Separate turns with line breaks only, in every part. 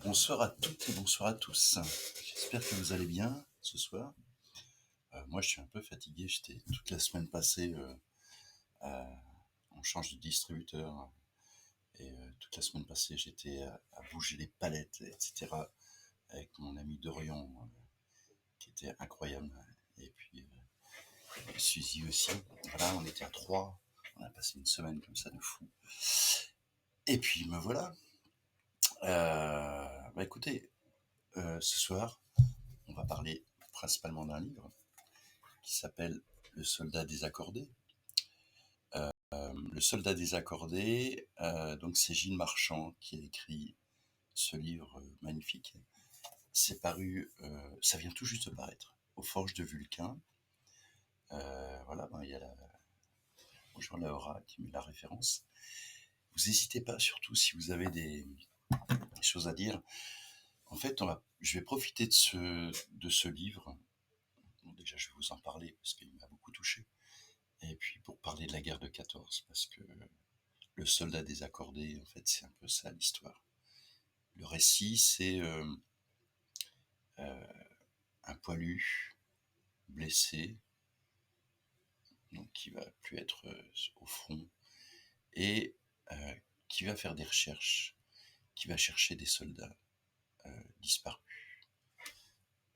Bonsoir à toutes et bonsoir à tous. J'espère que vous allez bien ce soir. Moi, je suis un peu fatigué. J'étais toute la semaine passée, on change de distributeur. Et toute la semaine passée, j'étais à bouger les palettes, etc. avec mon ami Dorian, qui était incroyable. Et puis, Suzy aussi. Voilà, on était à 3. On a passé une semaine comme ça de fou. Et puis, me voilà. Écoutez, ce soir, on va parler principalement d'un livre qui s'appelle Le soldat désaccordé. Le soldat désaccordé, donc c'est Gilles Marchand qui a écrit ce livre magnifique. C'est paru, ça vient tout juste de paraître, aux Forges de Vulcain. Voilà, il y a bonjour Laura qui met la référence. Vous n'hésitez pas, surtout si vous avez des choses à dire. En fait, je vais profiter de ce livre. Bon, déjà, je vais vous en parler parce qu'il m'a beaucoup touché. Et puis pour parler de la guerre de 14, parce que le soldat désaccordé, en fait, c'est un peu ça l'histoire. Le récit, c'est un poilu blessé, donc qui va plus être au front, et qui va faire des recherches, qui va chercher des soldats disparus.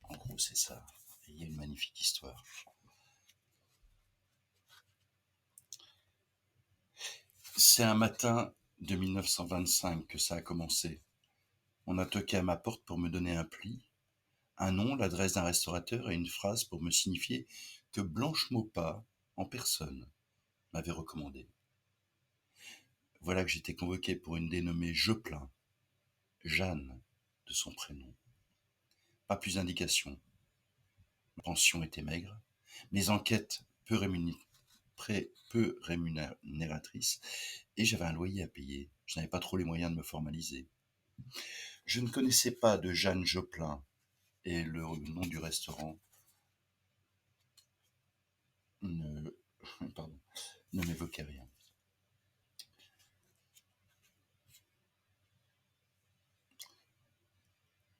En gros, c'est ça. Et il y a une magnifique histoire. C'est un matin de 1925 que ça a commencé. On a toqué à ma porte pour me donner un pli, un nom, l'adresse d'un restaurateur et une phrase pour me signifier que Blanche Maupas, en personne, m'avait recommandé. Voilà que j'étais convoqué pour une dénommée Joplin, Jeanne de son prénom. Pas plus d'indications. Ma pension était maigre, mes enquêtes peu rémunératrices, et j'avais un loyer à payer. Je n'avais pas trop les moyens de me formaliser. Je ne connaissais pas de Jeanne Joplin, et le nom du restaurant ne, pardon, ne m'évoquait rien.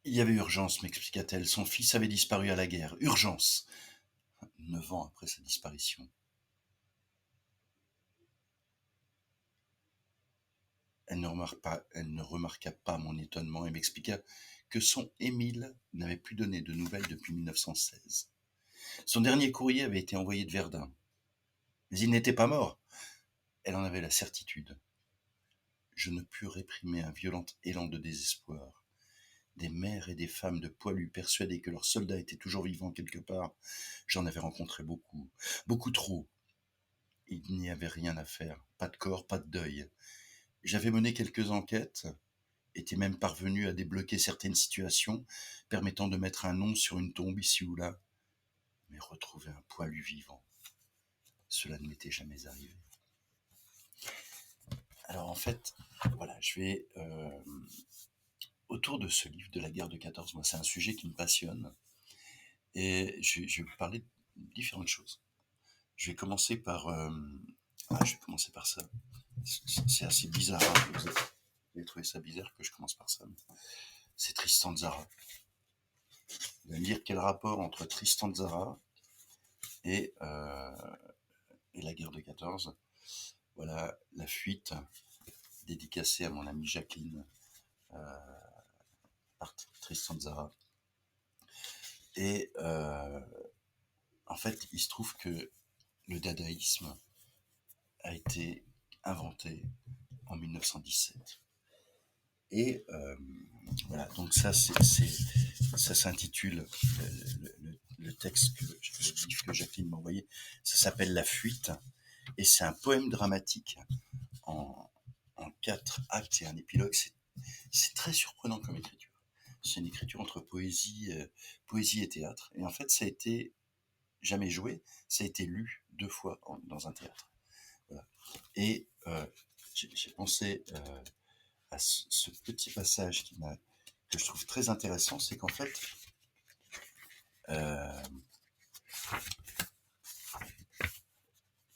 Il y avait urgence, m'expliqua-t-elle. Son fils avait disparu à la guerre. Urgence 9 ans après sa disparition. Elle ne remarqua pas mon étonnement et m'expliqua que son Émile n'avait plus donné de nouvelles depuis 1916. Son dernier courrier avait été envoyé de Verdun. Mais il n'était pas mort. Elle en avait la certitude. Je ne pus réprimer un violent élan de désespoir. Des mères et des femmes de poilus persuadées que leurs soldats étaient toujours vivants quelque part, j'en avais rencontré beaucoup, beaucoup trop. Il n'y avait rien à faire, pas de corps, pas de deuil. J'avais mené quelques enquêtes, était même parvenu à débloquer certaines situations, permettant de mettre un nom sur une tombe ici ou là. Mais retrouver un poilu vivant, cela ne m'était jamais arrivé. Alors en fait, voilà, je vais autour de ce livre de la guerre de 14, moi c'est un sujet qui me passionne, et je vais vous parler de différentes choses. Je vais commencer par ça. C'est assez bizarre, hein, vous allez trouver ça bizarre que je commence par ça. C'est Tristan Tzara. Vous allez me dire quel rapport entre Tristan Tzara et la guerre de 14. Voilà, la fuite, dédicacée à mon amie Jacqueline, par Tristan Tzara. Et en fait, il se trouve que le dadaïsme a été inventé en 1917. Et voilà, donc ça s'intitule, le texte, le livre que Jacqueline m'a envoyé, ça s'appelle La Fuite, et c'est un poème dramatique en 4 actes et un épilogue. C'est très surprenant comme écriture. C'est une écriture entre poésie et théâtre, et en fait ça a été jamais joué, ça a été lu 2 fois dans un théâtre. Voilà. Et j'ai pensé à ce petit passage que je trouve très intéressant, c'est qu'en fait,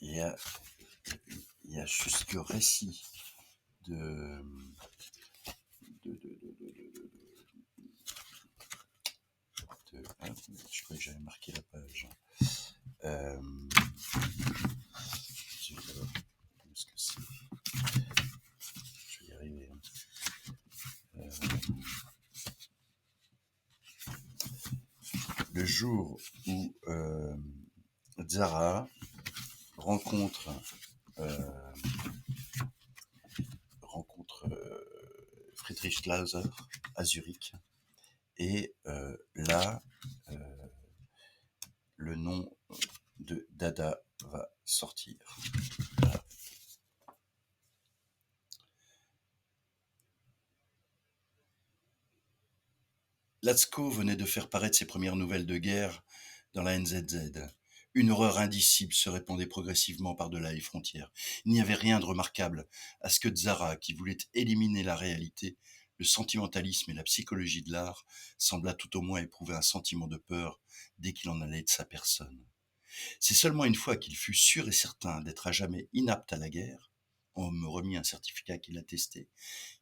il y a jusqu'au récit de Je croyais que j'avais marqué la page. Euh, où est-ce que c'est? Je vais y arriver. Euh, le jour où Zara rencontre euh, Friedrich Glauser à Zurich, et là, le nom de Dada va sortir. Voilà. Latsko venait de faire paraître ses premières nouvelles de guerre dans la NZZ. Une horreur indicible se répandait progressivement par-delà les frontières. Il n'y avait rien de remarquable à ce que Zara, qui voulait éliminer la réalité, le sentimentalisme et la psychologie de l'art, sembla tout au moins éprouver un sentiment de peur dès qu'il en allait de sa personne. C'est seulement une fois qu'il fut sûr et certain d'être à jamais inapte à la guerre, on me remit un certificat qui l'attestait,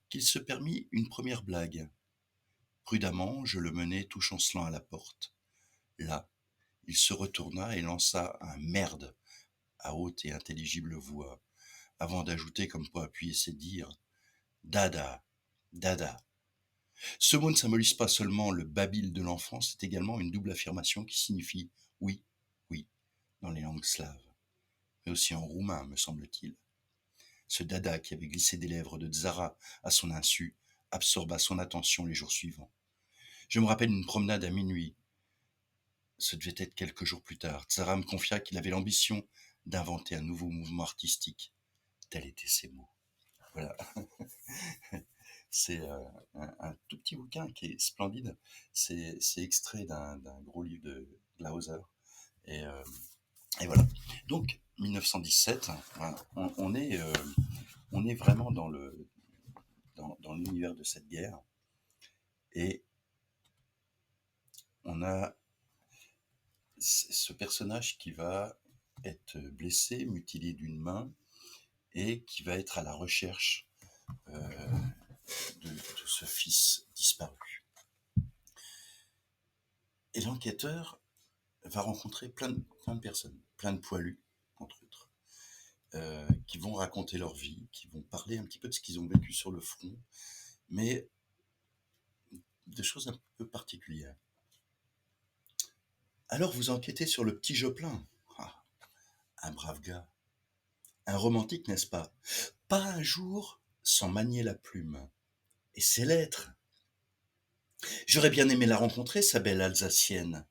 qu'il se permit une première blague. Prudemment, je le menai tout chancelant à la porte. Là, il se retourna et lança un merde à haute et intelligible voix, avant d'ajouter comme pour appuyer ses dires: Dada, dada. Ce mot ne symbolise pas seulement le babil de l'enfant, c'est également une double affirmation qui signifie oui, oui, dans les langues slaves, mais aussi en roumain, me semble-t-il. Ce dada qui avait glissé des lèvres de Zara à son insu absorba son attention les jours suivants. Je me rappelle une promenade à minuit. Ce devait être quelques jours plus tard. Zara me confia qu'il avait l'ambition d'inventer un nouveau mouvement artistique. Tels étaient ses mots. Voilà. C'est un tout petit bouquin qui est splendide. C'est extrait d'un gros livre de Glauser. Et, euh, et voilà. Donc, 1917, on est vraiment dans l'univers de cette guerre. Et on a ce personnage qui va être blessé, mutilé d'une main, et qui va être à la recherche de ce fils disparu. Et l'enquêteur va rencontrer plein de personnes, plein de poilus, entre autres, qui vont raconter leur vie, qui vont parler un petit peu de ce qu'ils ont vécu sur le front, mais de choses un peu particulières. Alors vous enquêtez sur le petit Joplin. Ah, un brave gars. Un romantique, n'est-ce pas? Pas un jour sans manier la plume. Et ses lettres. J'aurais bien aimé la rencontrer, sa belle Alsacienne,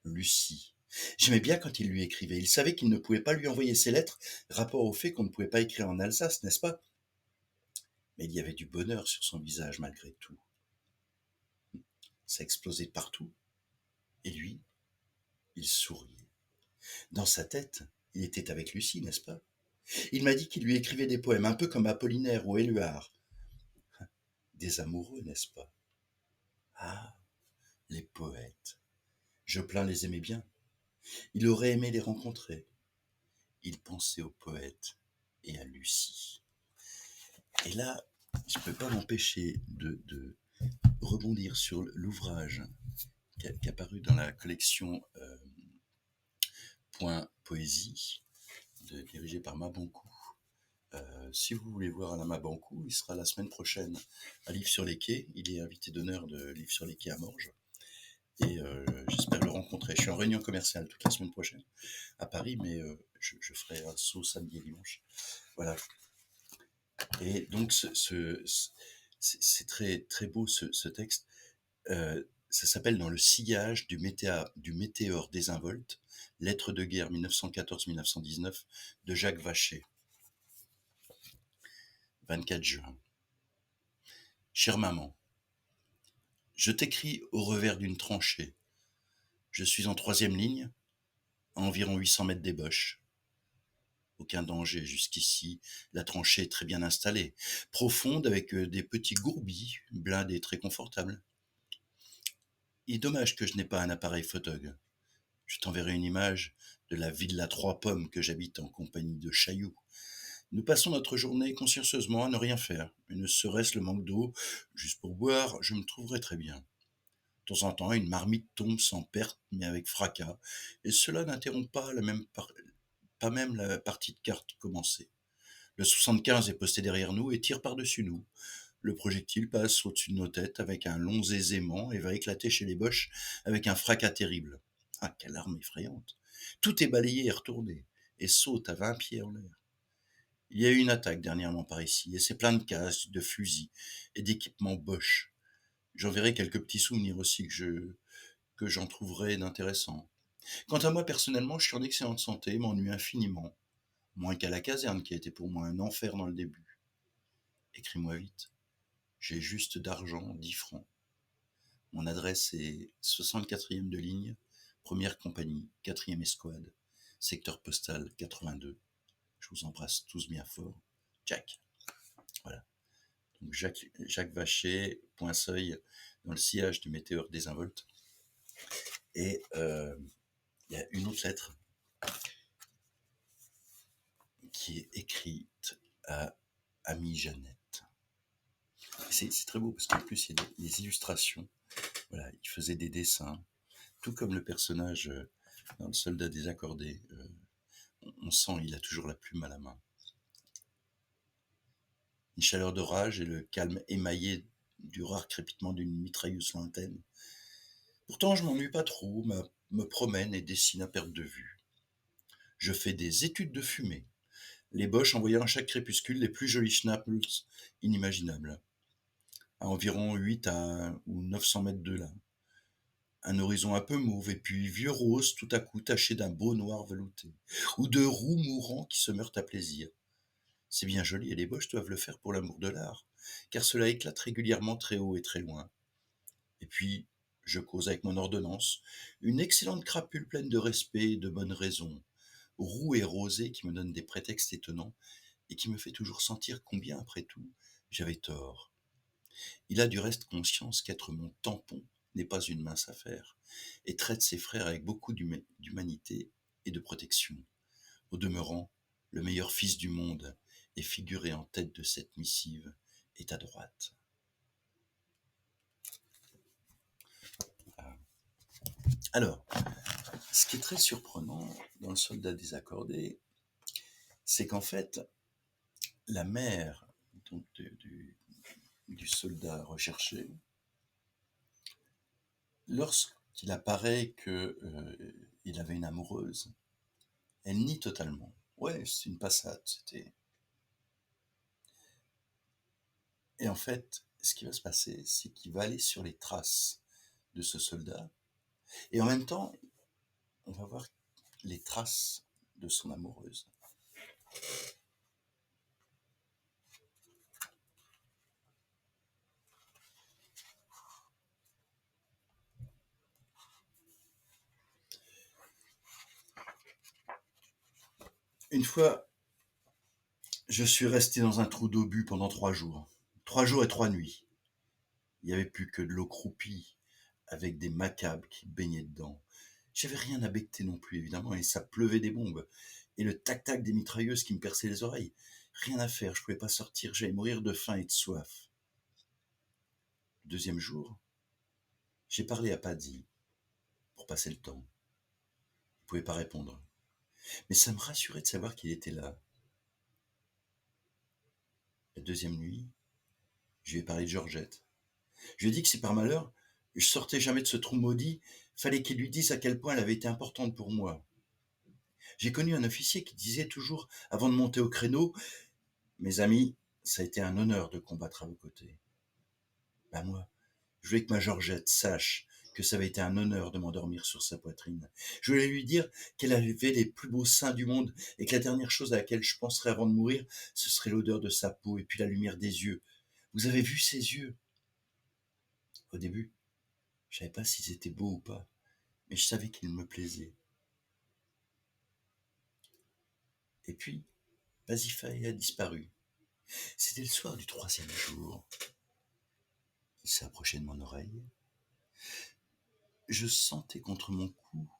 Lucie. J'aimais bien quand il lui écrivait. Il savait qu'il ne pouvait pas lui envoyer ses lettres, rapport au fait qu'on ne pouvait pas écrire en Alsace, n'est-ce pas? Mais il y avait du bonheur sur son visage malgré tout. Ça explosait partout. Et lui, il souriait. Dans sa tête, il était avec Lucie, n'est-ce pas? Il m'a dit qu'il lui écrivait des poèmes, un peu comme Apollinaire ou Éluard. Des amoureux, n'est-ce pas? Ah, les poètes. Joplin les aimait bien. Il aurait aimé les rencontrer. Il pensait aux poètes et à Lucie. Et là, je ne peux pas m'empêcher de rebondir sur l'ouvrage qui est apparu dans la collection Point Poésie, dirigée par Mabankou. Si vous voulez voir Alain Mabankou, il sera la semaine prochaine à Livres sur les quais. Il est invité d'honneur de Livres sur les quais à Morges. Et j'espère le rencontrer. Je suis en réunion commerciale toute la semaine prochaine à Paris, mais je ferai un saut samedi et dimanche. Voilà. Et donc, c'est très, très beau ce texte. Ça s'appelle Dans le sillage du météore désinvolte, Lettres de guerre 1914-1919 de Jacques Vacher. 24 juin. Chère maman, je t'écris au revers d'une tranchée. Je suis en 3e ligne, à environ 800 mètres des Boches. Aucun danger jusqu'ici, la tranchée est très bien installée, profonde avec des petits gourbis, blindés très confortables. Il est dommage que je n'ai pas un appareil photog. Je t'enverrai une image de la villa Trois Pommes que j'habite en compagnie de Chailloux. Nous passons notre journée consciencieusement à ne rien faire, et ne serait-ce le manque d'eau, juste pour boire, je me trouverai très bien. De temps en temps, une marmite tombe sans perte, mais avec fracas, et cela n'interrompt pas même la partie de cartes commencée. Le 75 est posté derrière nous et tire par-dessus nous. Le projectile passe au-dessus de nos têtes avec un long aisément et va éclater chez les Boches avec un fracas terrible. Ah, quelle arme effrayante! Tout est balayé et retourné, et saute à 20 pieds en l'air. Il y a eu une attaque dernièrement par ici, et c'est plein de casques, de fusils et d'équipements Bosch. J'enverrai quelques petits souvenirs aussi que j'en trouverai d'intéressants. Quant à moi, personnellement, je suis en excellente santé, m'ennuie infiniment. Moins qu'à la caserne, qui a été pour moi un enfer dans le début. Écris-moi vite. J'ai juste d'argent, 10 francs. Mon adresse est 64e de ligne, première compagnie, 4e escouade, secteur postal 82. Je vous embrasse tous bien fort. Jack. Voilà. Donc Jacques Vacher, Point-Seuil, dans le sillage du météore désinvolte. Et il y a une autre lettre qui est écrite à Amie Jeannette. C'est très beau parce qu'en plus il y a des illustrations. Voilà, il faisait des dessins, tout comme le personnage dans Le Soldat désaccordé. On sent il a toujours la plume à la main. Une chaleur d'orage et le calme émaillé du rare crépitement d'une mitrailleuse lointaine. Pourtant, je m'ennuie pas trop, me promène et dessine à perte de vue. Je fais des études de fumée, les Boches envoyant à chaque crépuscule les plus jolis schnappels inimaginables, à environ 8 ou 900 mètres de là. Un horizon un peu mauve et puis vieux rose tout à coup taché d'un beau noir velouté, ou de roux mourants qui se meurent à plaisir. C'est bien joli et les Boches doivent le faire pour l'amour de l'art, car cela éclate régulièrement très haut et très loin. Et puis, je cause avec mon ordonnance, une excellente crapule pleine de respect et de bonnes raisons, roux et rosée qui me donne des prétextes étonnants et qui me fait toujours sentir combien, après tout, j'avais tort. Il a du reste conscience qu'être mon tampon n'est pas une mince affaire, et traite ses frères avec beaucoup d'humanité et de protection. Au demeurant, le meilleur fils du monde est figuré en tête de cette missive est à droite. Alors, ce qui est très surprenant dans Le Soldat désaccordé, c'est qu'en fait, la mère donc, du soldat recherché, lorsqu'il apparaît qu'il avait une amoureuse, elle nie totalement. Ouais, c'est une passade, c'était. Et en fait, ce qui va se passer, c'est qu'il va aller sur les traces de ce soldat, et en même temps, on va voir les traces de son amoureuse. Une fois, je suis resté dans un trou d'obus pendant 3 jours. 3 jours et 3 nuits. Il n'y avait plus que de l'eau croupie, avec des macabres qui baignaient dedans. J'avais rien à becqueter non plus, évidemment, et ça pleuvait des bombes. Et le tac-tac des mitrailleuses qui me perçaient les oreilles. Rien à faire, je pouvais pas sortir, j'allais mourir de faim et de soif. Le deuxième jour, j'ai parlé à Paddy, pour passer le temps. Il pouvait pas répondre. Mais ça me rassurait de savoir qu'il était là. La deuxième nuit, je lui ai parlé de Georgette. Je lui ai dit que si par malheur, je sortais jamais de ce trou maudit, fallait qu'il lui dise à quel point elle avait été importante pour moi. J'ai connu un officier qui disait toujours, avant de monter au créneau, mes amis, ça a été un honneur de combattre à vos côtés. Ben moi, je voulais que ma Georgette sache que ça avait été un honneur de m'endormir sur sa poitrine. Je voulais lui dire qu'elle avait les plus beaux seins du monde et que la dernière chose à laquelle je penserais avant de mourir, ce serait l'odeur de sa peau et puis la lumière des yeux. Vous avez vu ses yeux? Au début, je savais pas s'ils étaient beaux ou pas, mais je savais qu'ils me plaisaient. Et puis, Pasiphae a disparu. C'était le soir du 3e jour. Il s'est approché de mon oreille. Je sentais contre mon cou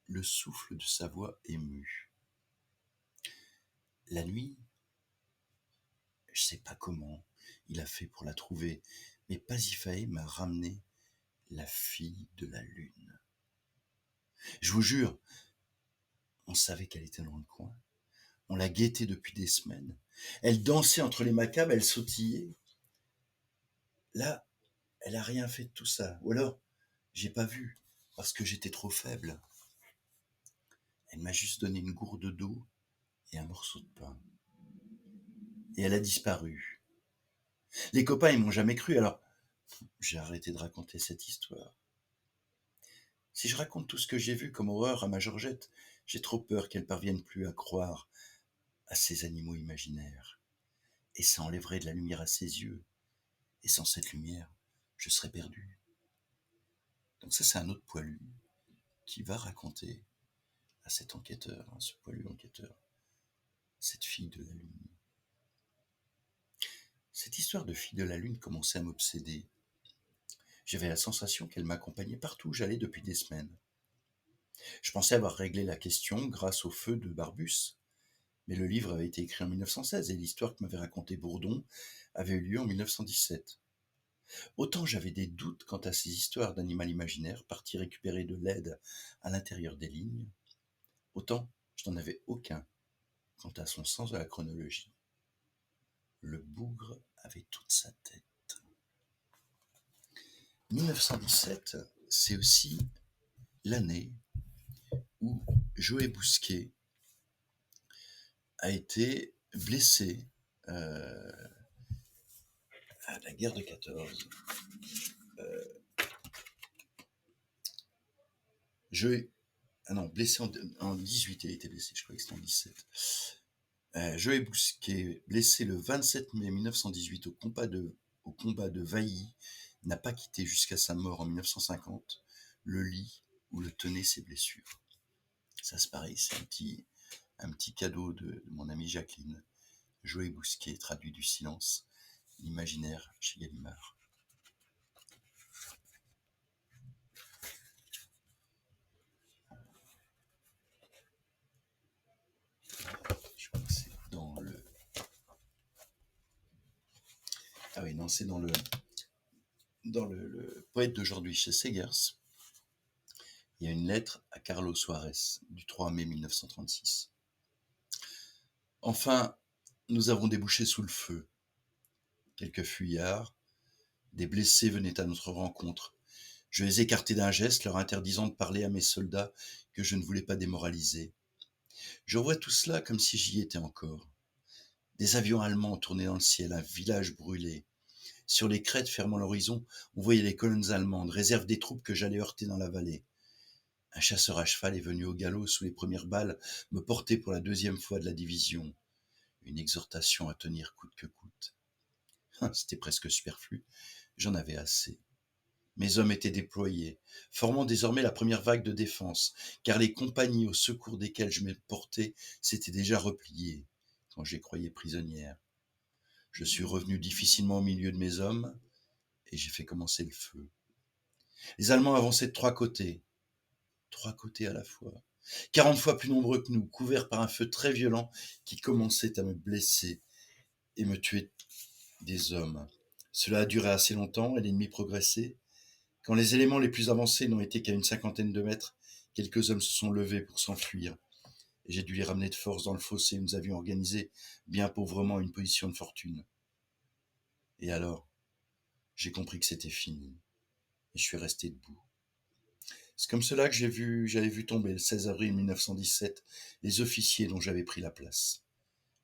le souffle de sa voix émue. La nuit, je sais pas comment il a fait pour la trouver, mais Pasiphae m'a ramené La fille de la lune. Je vous jure, on savait qu'elle était dans le coin. On la guettait depuis des semaines. Elle dansait entre les macabres, elle sautillait. Là, elle a rien fait de tout ça. Ou alors, j'ai pas vu, parce que j'étais trop faible. Elle m'a juste donné une gourde d'eau et un morceau de pain. Et elle a disparu. Les copains, ils m'ont jamais cru, alors j'ai arrêté de raconter cette histoire. Si je raconte tout ce que j'ai vu comme horreur à ma Georgette, j'ai trop peur qu'elle parvienne plus à croire à ces animaux imaginaires. Et ça enlèverait de la lumière à ses yeux. Et sans cette lumière, je serais perdu. Donc ça, c'est un autre poilu qui va raconter à cet enquêteur, à ce poilu enquêteur, cette fille de la lune. Cette histoire de fille de la lune commençait à m'obséder. J'avais la sensation qu'elle m'accompagnait partout où j'allais depuis des semaines. Je pensais avoir réglé la question grâce au feu de Barbus, mais le livre avait été écrit en 1916 et l'histoire que m'avait racontée Bourdon avait eu lieu en 1917. Autant j'avais des doutes quant à ces histoires d'animal imaginaire partis récupérer de l'aide à l'intérieur des lignes, autant je n'en avais aucun quant à son sens de la chronologie. Le bougre avait toute sa tête. 1917, c'est aussi l'année où Joël Bousquet a été blessé à la guerre de 14. Blessé en 18, il a été blessé, je crois que c'était en 17. Joël Bousquet, blessé le 27 mai 1918 au combat de Vailly, n'a pas quitté jusqu'à sa mort en 1950 le lit où le tenaient ses blessures. Ça, c'est pareil, c'est un petit cadeau de mon amie Jacqueline. Joël Bousquet, traduit du silence, l'imaginaire chez Gallimard. Je crois que c'est dans le... Ah oui, non, c'est dans le poète d'aujourd'hui chez Segers. Il y a une lettre à Carlos Suarez du 3 mai 1936. Enfin, nous avons débouché sous le feu. Quelques fuyards, des blessés venaient à notre rencontre. Je les écartai d'un geste, leur interdisant de parler à mes soldats que je ne voulais pas démoraliser. Je revois tout cela comme si j'y étais encore. Des avions allemands tournaient dans le ciel, un village brûlé. Sur les crêtes fermant l'horizon, on voyait les colonnes allemandes, réserve des troupes que j'allais heurter dans la vallée. Un chasseur à cheval est venu au galop sous les premières balles me porter pour la deuxième fois de la division. Une exhortation à tenir coûte que coûte. C'était presque superflu, j'en avais assez. Mes hommes étaient déployés, formant désormais la première vague de défense, car les compagnies au secours desquelles je me portais s'étaient déjà repliées, quand je les croyais prisonnières. Je suis revenu difficilement au milieu de mes hommes, et j'ai fait commencer le feu. Les Allemands avançaient de trois côtés à la fois, 40 fois plus nombreux que nous, couverts par un feu très violent qui commençait à me blesser et me tuer des hommes. Cela a duré assez longtemps et l'ennemi progressait. Quand les éléments les plus avancés n'ont été qu'à une cinquantaine de mètres, quelques hommes se sont levés pour s'enfuir. Et j'ai dû les ramener de force dans le fossé où nous avions organisé bien pauvrement une position de fortune. Et alors, j'ai compris que c'était fini. Et je suis resté debout. C'est comme cela que j'avais vu tomber le 16 avril 1917 les officiers dont j'avais pris la place.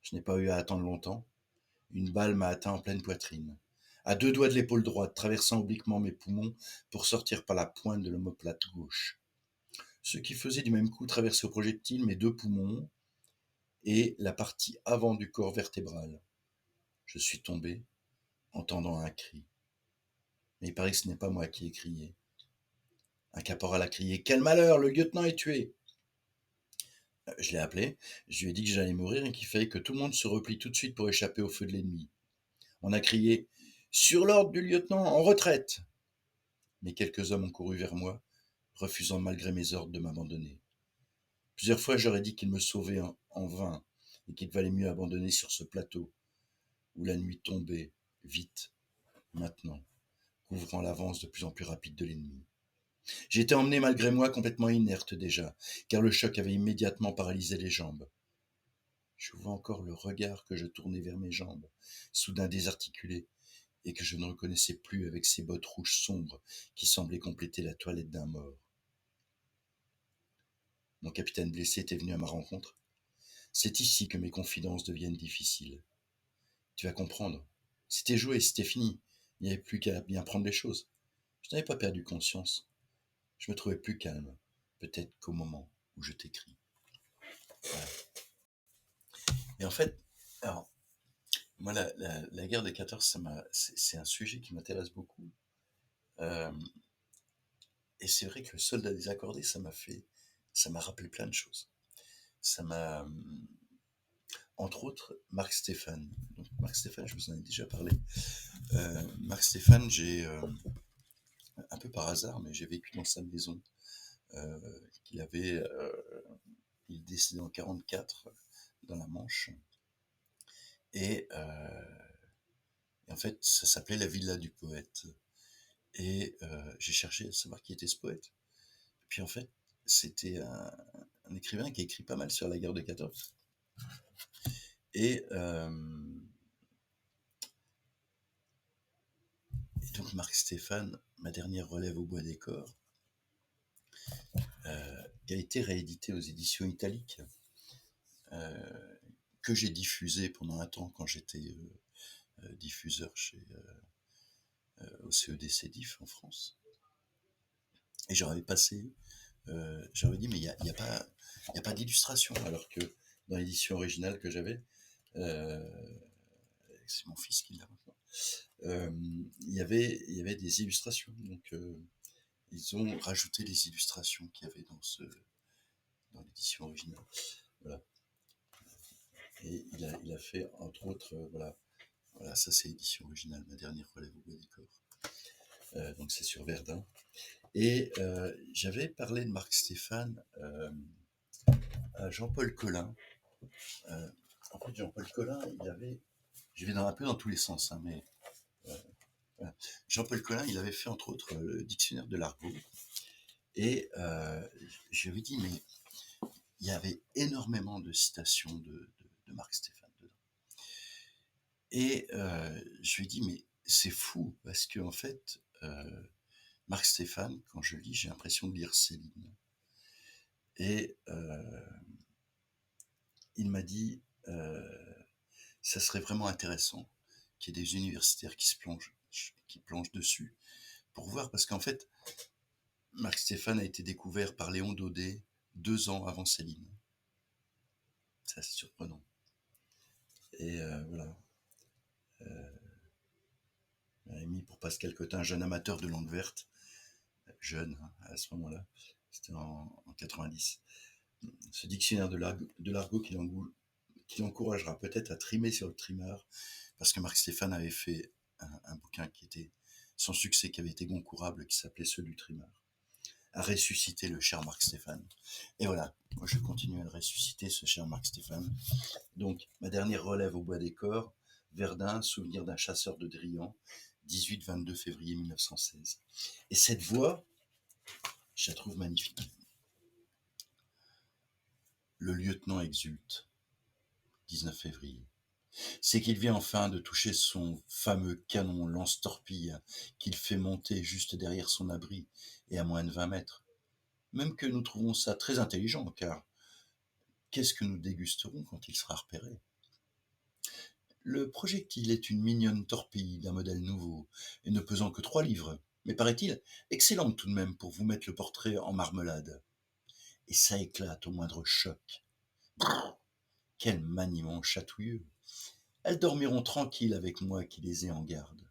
Je n'ai pas eu à attendre longtemps. Une balle m'a atteint en pleine poitrine, à 2 doigts de l'épaule droite, traversant obliquement mes poumons pour sortir par la pointe de l'omoplate gauche. Ce qui faisait du même coup traverser au projectile mes 2 poumons et la partie avant du corps vertébral. Je suis tombé, entendant un cri. Mais il paraît que ce n'est pas moi qui ai crié. Un caporal a crié « Quel malheur, le lieutenant est tué !» Je l'ai appelé, je lui ai dit que j'allais mourir et qu'il fallait que tout le monde se replie tout de suite pour échapper au feu de l'ennemi. On a crié « Sur l'ordre du lieutenant, en retraite !» Mais quelques hommes ont couru vers moi, refusant malgré mes ordres de m'abandonner. Plusieurs fois, j'aurais dit qu'ils me sauvaient en vain et qu'il valait mieux abandonner sur ce plateau où la nuit tombait, vite, maintenant, couvrant l'avance de plus en plus rapide de l'ennemi. J'étais emmené malgré moi complètement inerte déjà, car le choc avait immédiatement paralysé les jambes. Je vois encore le regard que je tournais vers mes jambes, soudain désarticulées, et que je ne reconnaissais plus avec ses bottes rouges sombres qui semblaient compléter la toilette d'un mort. Mon capitaine blessé était venu à ma rencontre. C'est ici que mes confidences deviennent difficiles. Tu vas comprendre. C'était joué, c'était fini. Il n'y avait plus qu'à bien prendre les choses. Je n'avais pas perdu conscience. Je me trouvais plus calme. Peut-être qu'au moment où je t'écris. Voilà. Et en fait, alors, moi, la guerre des 14, c'est un sujet qui m'intéresse beaucoup. Euh, et c'est vrai que le soldat désaccordé, ça m'a rappelé plein de choses. Ça m'a, entre autres, Marc Stéphane. Donc, Marc Stéphane, je vous en ai déjà parlé. Marc Stéphane, un peu par hasard, mais j'ai vécu dans sa maison. Euh, qu'il avait, il est décédé en 44 dans la Manche. Et, en fait, ça s'appelait la villa du poète. Et j'ai cherché à savoir qui était ce poète. Et puis en fait, c'était un écrivain qui a écrit pas mal sur la guerre de 14. Et, et donc Marc Stéphane, ma dernière relève au bois des corps, qui a été réédité aux éditions italiques, que j'ai diffusé pendant un temps quand j'étais diffuseur au CEDC DIF en France. Et j'aurais passé, j'aurais dit, mais il n'y a pas d'illustration, alors que dans l'édition originale que j'avais, euh, c'est mon fils qui l'a maintenant, il y avait des illustrations. Donc, ils ont rajouté les illustrations qu'il y avait dans l'édition originale. Voilà. Et il a fait, entre autres, voilà, ça c'est l'édition originale, ma dernière relève au bois des corps. Donc c'est sur Verdun. Et j'avais parlé de Marc Stéphane à Jean-Paul Collin. Euh, En fait, Jean-Paul Collin, je vais un peu dans tous les sens, hein, mais voilà. Jean-Paul Collin, il avait fait entre autres le dictionnaire de l'argot. Et je lui ai dit, mais il y avait énormément de citations de Marc Stéphane dedans. Et je lui ai dit, mais c'est fou, parce que en fait, Marc Stéphane, quand je lis, j'ai l'impression de lire Céline. Et il m'a dit, ça serait vraiment intéressant qu'il y ait des universitaires qui plongent dessus, pour voir, parce qu'en fait, Marc Stéphane a été découvert par Léon Daudet 2 ans avant Céline. C'est assez surprenant. Et voilà. J'avais mis pour Pascal Cotin, jeune amateur de langue verte, jeune hein, à ce moment-là, c'était en 90. Ce dictionnaire de l'argot qui l'encouragera peut-être à trimer sur le trimeur, parce que Marc Stéphane avait fait un bouquin qui était son succès, qui avait été goncourable, qui s'appelait Ceux du trimeur, à ressusciter le cher Marc Stéphane. Et voilà, moi je continue à le ressusciter, ce cher Marc Stéphane. Donc, ma dernière relève au bois des corps, Verdun, souvenir d'un chasseur de Drian, 18-22 février 1916. Et cette voix, je la trouve magnifique. Le lieutenant exulte, 19 février. C'est qu'il vient enfin de toucher son fameux canon lance-torpille qu'il fait monter juste derrière son abri et à moins de 20 mètres. Même que nous trouvons ça très intelligent, car qu'est-ce que nous dégusterons quand il sera repéré? Le projectile est une mignonne torpille d'un modèle nouveau, et ne pesant que 3 livres, mais paraît-il excellente tout de même pour vous mettre le portrait en marmelade. Et ça éclate au moindre choc. Brrr, quel maniement chatouilleux! Elles dormiront tranquilles avec moi qui les ai en garde.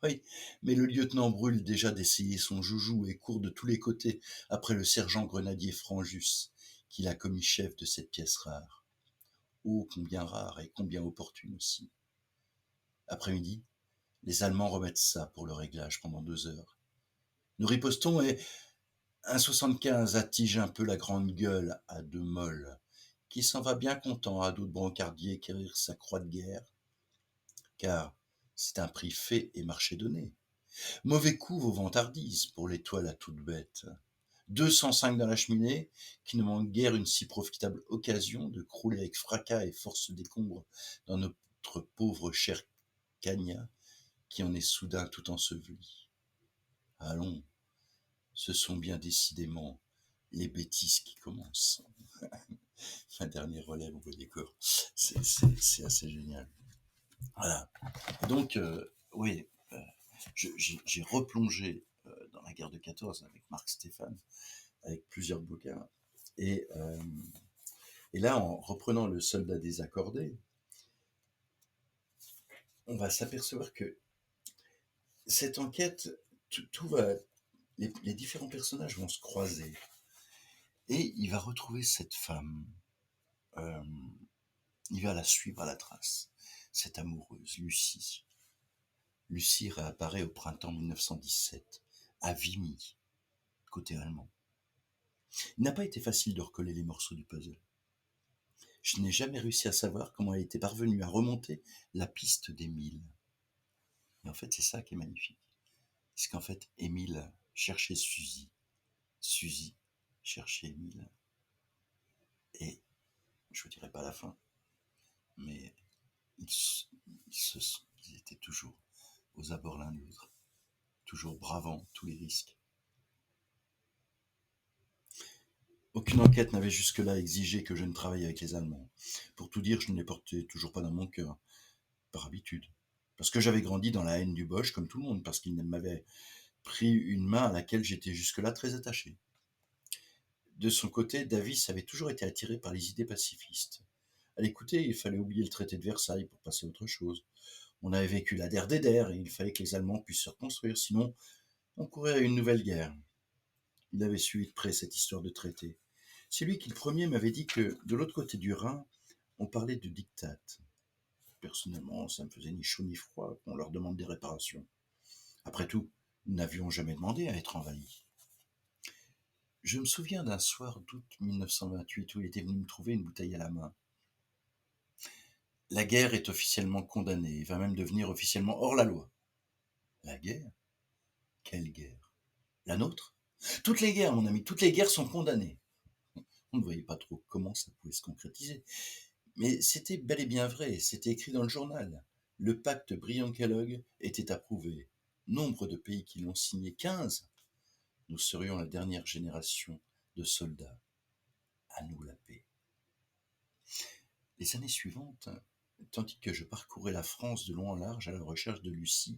Oui, mais le lieutenant brûle déjà d'essayer son joujou et court de tous les côtés après le sergent grenadier Franjus, qu'il a commis chef de cette pièce rare. Oh, combien rare et combien opportune aussi. Après-midi, les Allemands remettent ça pour le réglage pendant 2 heures. Nous ripostons et un 75 attige un peu la grande gueule à deux molles, qui s'en va bien content à d'autres brancardiers quérir sa croix de guerre. Car c'est un prix fait et marché donné. Mauvais coup vos vantardises pour l'étoile à toute bête. 205 dans la cheminée, qui ne manque guère une si profitable occasion de crouler avec fracas et force décombre dans notre pauvre cher Cagna, qui en est soudain tout enseveli. Allons, ce sont bien décidément les bêtises qui commencent. Un dernier relève au décor. C'est assez génial. Voilà. Donc, oui, j'ai replongé dans la guerre de 14 avec Marc Stéphane, avec plusieurs bouquins. Et, euh, et là, en reprenant le soldat désaccordé, on va s'apercevoir que cette enquête, tout va, les différents personnages vont se croiser. Et il va retrouver cette femme. Euh, il va la suivre à la trace. Cette amoureuse, Lucie. Lucie réapparaît au printemps 1917, à Vimy, côté allemand. Il n'a pas été facile de recoller les morceaux du puzzle. Je n'ai jamais réussi à savoir comment elle était parvenue à remonter la piste d'Émile. Et en fait, c'est ça qui est magnifique. C'est qu'en fait, Émile cherchait Suzy. Suzy cherchait Émile. Et je ne dirai pas la fin, mais ils étaient toujours aux abords l'un de l'autre, toujours bravant tous les risques. Aucune enquête n'avait jusque-là exigé que je ne travaille avec les Allemands. Pour tout dire, je ne les portais toujours pas dans mon cœur, par habitude. Parce que j'avais grandi dans la haine du Boche, comme tout le monde, parce qu'il m'avait pris une main à laquelle j'étais jusque-là très attaché. De son côté, Davis avait toujours été attiré par les idées pacifistes. À l'écouter, il fallait oublier le traité de Versailles pour passer à autre chose. On avait vécu la der des der et il fallait que les Allemands puissent se reconstruire, sinon on courait à une nouvelle guerre. Il avait suivi de près cette histoire de traité. C'est lui qui le premier m'avait dit que, de l'autre côté du Rhin, on parlait de diktat. Personnellement, ça me faisait ni chaud ni froid qu'on leur demande des réparations. Après tout, nous n'avions jamais demandé à être envahis. Je me souviens d'un soir d'août 1928 où il était venu me trouver une bouteille à la main. La guerre est officiellement condamnée et va même devenir officiellement hors la loi. La guerre? Quelle guerre? La nôtre? Toutes les guerres, mon ami, toutes les guerres sont condamnées. On ne voyait pas trop comment ça pouvait se concrétiser. Mais c'était bel et bien vrai, c'était écrit dans le journal. Le pacte Briand-Kellogg était approuvé. Nombre de pays qui l'ont signé, 15. Nous serions la dernière génération de soldats. À nous la paix. Les années suivantes, tandis que je parcourais la France de long en large à la recherche de Lucie,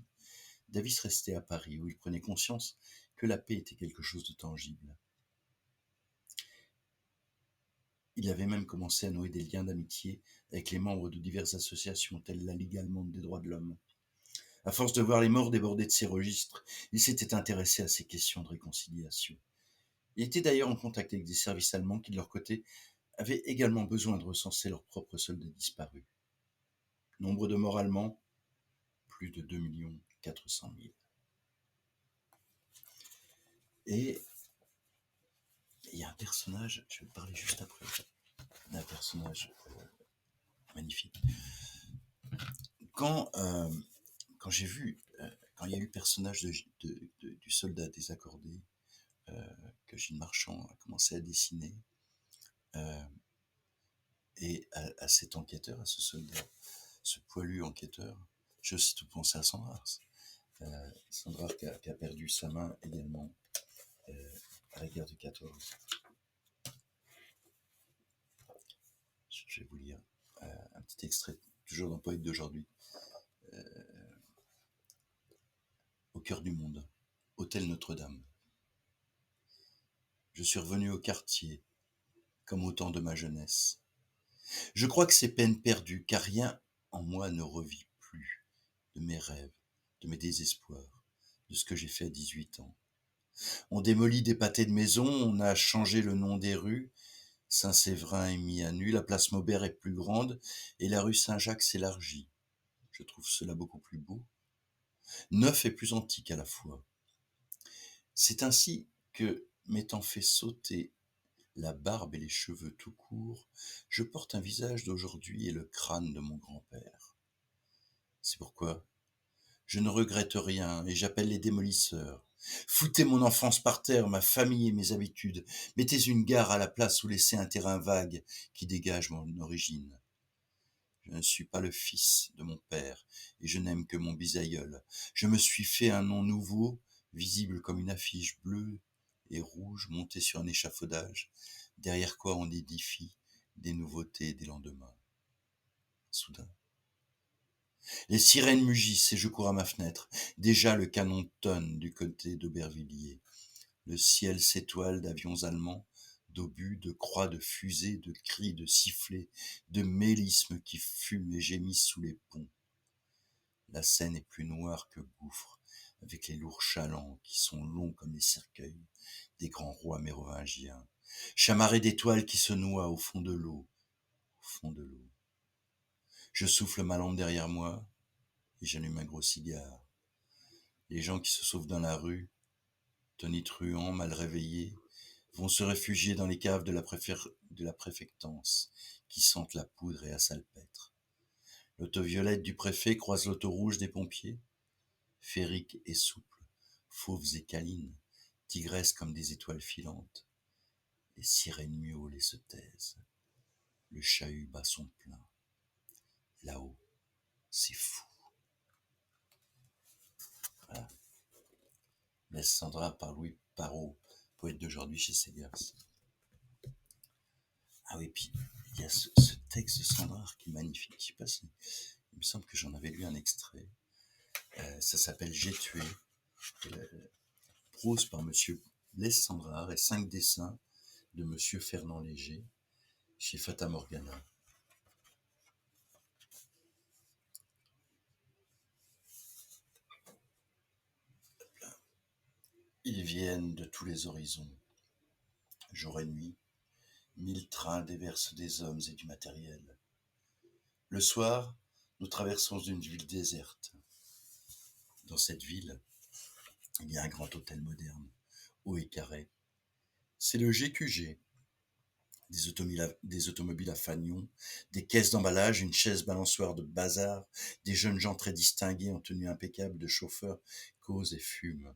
Davis restait à Paris, où il prenait conscience que la paix était quelque chose de tangible. Il avait même commencé à nouer des liens d'amitié avec les membres de diverses associations, telles la Ligue allemande des droits de l'homme. À force de voir les morts déborder de ses registres, il s'était intéressé à ces questions de réconciliation. Il était d'ailleurs en contact avec des services allemands qui, de leur côté, avaient également besoin de recenser leurs propres soldats disparus. Nombre de morts allemands, plus de 2 400 000. Et il y a un personnage, je vais te parler juste après, d'un personnage magnifique. Quand, quand j'ai vu, quand il y a eu le personnage du soldat désaccordé, que Gilles Marchand a commencé à dessiner, euh, et à cet enquêteur, à ce soldat, ce poilu enquêteur, j'ai aussi tout pensé à Sandrars. Sandrars qui a perdu sa main également à la guerre de 14. Je vais vous lire un petit extrait, toujours d'un poète d'aujourd'hui. Au cœur du monde, hôtel Notre-Dame. Je suis revenu au quartier, comme au temps de ma jeunesse. Je crois que c'est peine perdue, car rien en moi ne revit plus de mes rêves, de mes désespoirs, de ce que j'ai fait à 18 ans. On démolit des pâtés de maison, on a changé le nom des rues, Saint-Séverin est mis à nu, la place Maubert est plus grande, et la rue Saint-Jacques s'élargit. Je trouve cela beaucoup plus beau, neuf et plus antique à la fois. C'est ainsi que, m'étant fait sauter la barbe et les cheveux tout courts, je porte un visage d'aujourd'hui et le crâne de mon grand-père. C'est pourquoi Je ne regrette rien et j'appelle les démolisseurs. Foutez mon enfance par terre, ma famille et mes habitudes. Mettez une gare à la place ou laissez un terrain vague qui dégage mon origine. Je ne suis pas le fils de mon père et je n'aime que mon bisaïeul. Je me suis fait un nom nouveau, visible comme une affiche bleue et rouge montée sur un échafaudage, derrière quoi on édifie des nouveautés des lendemains. Soudain, les sirènes mugissent et je cours à ma fenêtre. Déjà le canon tonne du côté d'Aubervilliers. Le ciel s'étoile d'avions allemands, d'obus, de croix, de fusées, de cris, de sifflets, de mélismes qui fument et gémissent sous les ponts. La Seine est plus noire que gouffre, avec les lourds chalands qui sont longs comme les cercueils des grands rois mérovingiens, chamarrés d'étoiles qui se noient au fond de l'eau, au fond de l'eau. Je souffle ma lampe derrière moi et j'allume un gros cigare. Les gens qui se sauvent dans la rue, tonitruants, mal réveillés, vont se réfugier dans les caves de la préfectance, qui sentent la poudre et la salpêtre. L'auto-violette du préfet croise l'auto rouge des pompiers, féerique et souple, fauves et câlines, tigresses comme des étoiles filantes. Les sirènes miaulent et se taisent. Le chahut bat son plein. Là-haut, c'est fou. Voilà. Alessandra par Louis Parrot, poète d'aujourd'hui chez Segers. Ah oui, puis il y a ce texte de Sandrard qui est magnifique. Je sais pas si... Il me semble que j'en avais lu un extrait. Ça s'appelle J'ai tué. Prose par Monsieur Blaise Sandrard et 5 dessins de Monsieur Fernand Léger chez Fata Morgana. Ils viennent de tous les horizons. Jour et nuit, 1000 trains déversent des hommes et du matériel. Le soir, nous traversons une ville déserte. Dans cette ville, il y a un grand hôtel moderne, haut et carré. C'est le GQG. Des automobiles à fanion, des caisses d'emballage, une chaise balançoire de bazar, des jeunes gens très distingués en tenue impeccable de chauffeurs causent et fument.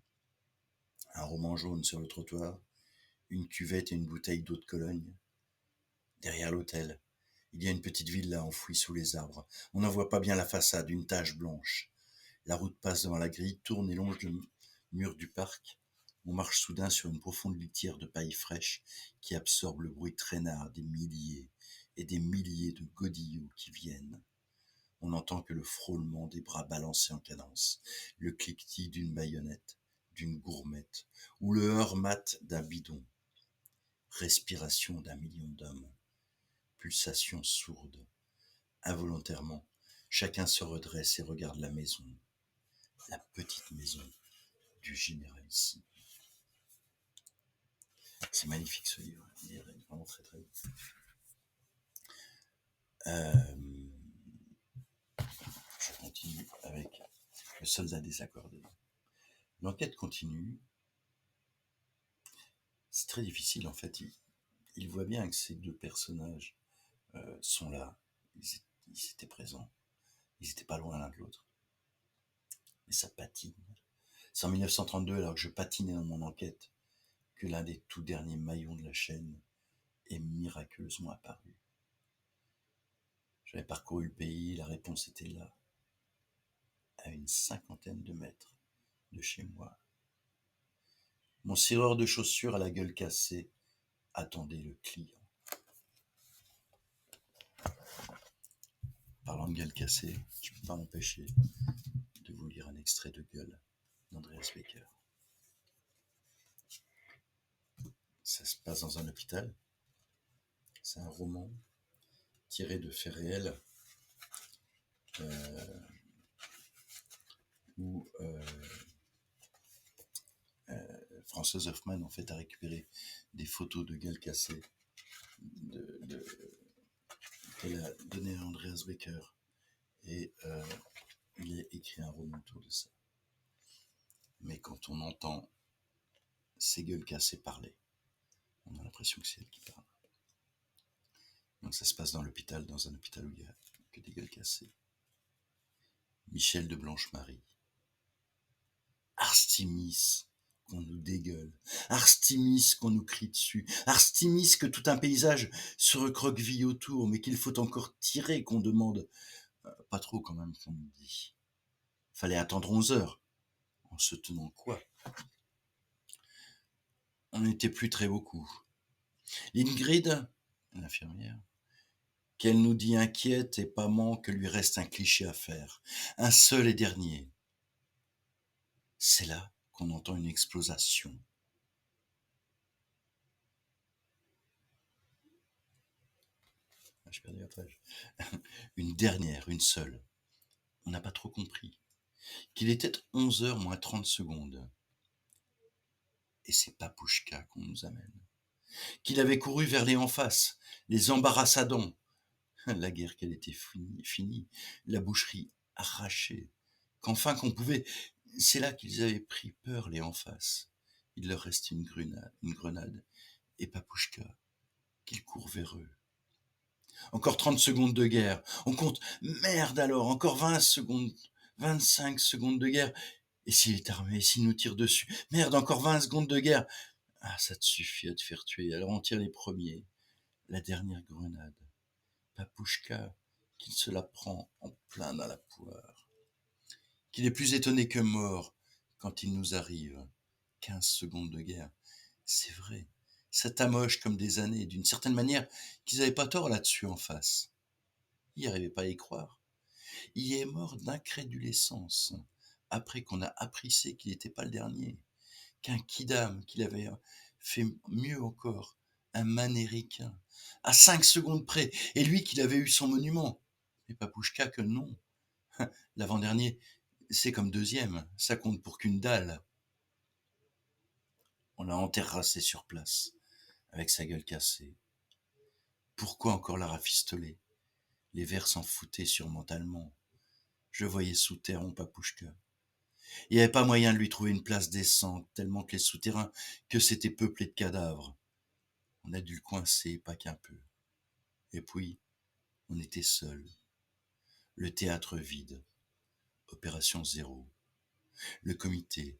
Un roman jaune sur le trottoir, une cuvette et une bouteille d'eau de Cologne. Derrière l'hôtel, il y a une petite villa enfouie sous les arbres. On n'en voit pas bien la façade, une tache blanche. La route passe devant la grille, tourne et longe le mur du parc. On marche soudain sur une profonde litière de paille fraîche qui absorbe le bruit traînard des milliers et des milliers de godillots qui viennent. On n'entend que le frôlement des bras balancés en cadence, le cliquetis d'une baïonnette, d'une gourmette, ou le heurt mat d'un bidon. Respiration d'un million d'hommes, pulsation sourde. Involontairement, chacun se redresse et regarde la maison, la petite maison du généralissime. C'est magnifique ce livre, il est vraiment très très beau. Je continue avec le soldat désaccordé. L'enquête continue. C'est très difficile en fait. Il voit bien que ces deux personnages sont là. Ils étaient présents. Ils n'étaient pas loin l'un de l'autre. Mais ça patine. C'est en 1932, alors que je patinais dans mon enquête, que l'un des tout derniers maillons de la chaîne est miraculeusement apparu. J'avais parcouru le pays, la réponse était là, à une 50aine de mètres de chez moi. Mon cireur de chaussures à la gueule cassée attendait le client. Parlant de gueule cassée, je ne peux pas m'empêcher de vous lire un extrait de Gueule d'Andreas Becker. Ça se passe dans un hôpital. C'est un roman tiré de faits réels où Françoise Hoffman en fait a récupéré des photos de gueule cassée qu'elle a donné à Andreas Becker et il a écrit un roman autour de ça. Mais quand on entend ces gueules cassées parler, on a l'impression que c'est elle qui parle. Donc ça se passe dans l'hôpital, dans un hôpital où il n'y a que des gueules cassées. Michel de Blanche-Marie, Arstimis, qu'on nous dégueule. Arstimis, qu'on nous crie dessus. Arstimis, que tout un paysage se recroqueville autour, mais qu'il faut encore tirer, qu'on demande. Pas trop quand même, qu'on nous dit. Fallait attendre 11 heures. En se tenant quoi? On n'était plus très beaucoup. L'Ingrid, l'infirmière, qu'elle nous dit inquiète et pas que lui reste un cliché à faire. Un seul et dernier. C'est là qu'on entend une explosion. Ah, j'ai perdu la page. Une dernière, une seule. On n'a pas trop compris. Qu'il était 11 heures moins 30 secondes. Et c'est Papouchka qu'on nous amène. Qu'il avait couru vers les en face, les embarrassadons. La guerre qu'elle était finie, la boucherie arrachée. Qu'enfin qu'on pouvait... C'est là qu'ils avaient pris peur, les en face. Il leur restait une grenade. Et Papouchka, qu'il court vers eux. Encore 30 secondes de guerre. On compte. Merde alors, encore 20 secondes. 25 secondes de guerre. Et s'il est armé, s'il nous tire dessus? Merde, encore 20 secondes de guerre. Ah, ça te suffit à te faire tuer. Alors on tire les premiers. La dernière grenade. Papouchka, qu'il se la prend en plein dans la poire. Qu'il est plus étonné que mort quand il nous arrive. 15 secondes de guerre. C'est vrai. Ça t'amoche comme des années, d'une certaine manière, qu'ils n'avaient pas tort là-dessus en face. Il n'y arrivait pas à y croire. Il est mort d'incrédulescence, après qu'on a appris qu'il n'était pas le dernier, qu'un kidam, qu'il avait fait mieux encore, un manéricain, à 5 secondes près, et lui qu'il avait eu son monument. Mais Papouchka que non. L'avant-dernier, c'est comme deuxième, ça compte pour qu'une dalle. On l'a enterrassé sur place, avec sa gueule cassée. Pourquoi encore la rafistoler? Les vers s'en foutaient surmentalement. Je le voyais sous terre, mon Papouchka. Il n'y avait pas moyen de lui trouver une place décente, tellement que les souterrains, que c'était peuplé de cadavres. On a dû le coincer, pas qu'un peu. Et puis, on était seuls. Le théâtre vide. Opération zéro. Le comité,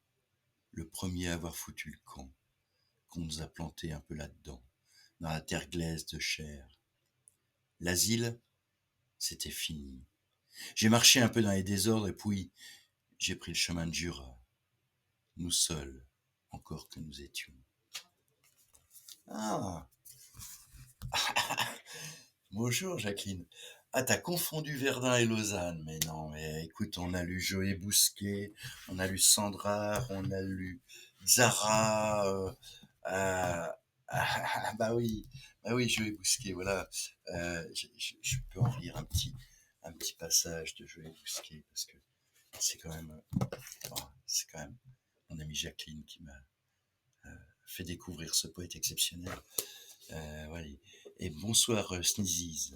le premier à avoir foutu le camp, qu'on nous a planté un peu là-dedans, dans la terre glaise de chair. L'asile, c'était fini. J'ai marché un peu dans les désordres et puis j'ai pris le chemin de Jura. Nous seuls, encore que nous étions. Ah, bonjour Jacqueline. Ah, t'as confondu Verdun et Lausanne. Mais non, mais écoute, on a lu Joé Bousquet, on a lu Sandra, on a lu Zara. Bah oui, Joé Bousquet, voilà. Je peux en lire un petit passage de Joé Bousquet parce que c'est quand même, c'est quand même mon amie Jacqueline qui m'a fait découvrir ce poète exceptionnel. Voilà. Et bonsoir Sneezies.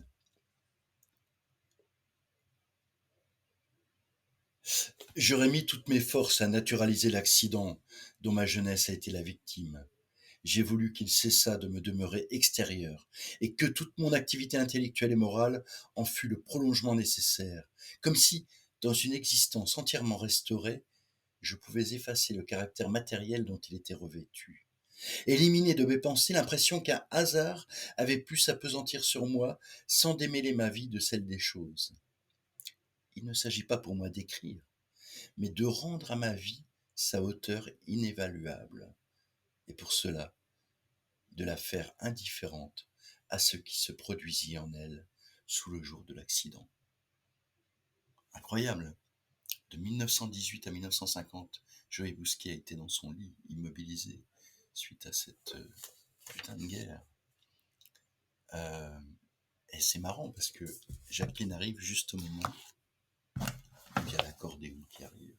J'aurais mis toutes mes forces à naturaliser l'accident dont ma jeunesse a été la victime. J'ai voulu qu'il cessât de me demeurer extérieur et que toute mon activité intellectuelle et morale en fût le prolongement nécessaire, comme si, dans une existence entièrement restaurée, je pouvais effacer le caractère matériel dont il était revêtu, éliminer de mes pensées l'impression qu'un hasard avait pu s'appesantir sur moi sans démêler ma vie de celle des choses. Il ne s'agit pas pour moi d'écrire, mais de rendre à ma vie sa hauteur inévaluable, et pour cela, de la faire indifférente à ce qui se produisit en elle sous le jour de l'accident. Incroyable. De 1918 à 1950, Joé Bousquet a été dans son lit, immobilisé, suite à cette putain de guerre. Et c'est marrant parce que Jacqueline arrive juste au moment où il y a l'accordéon qui arrive.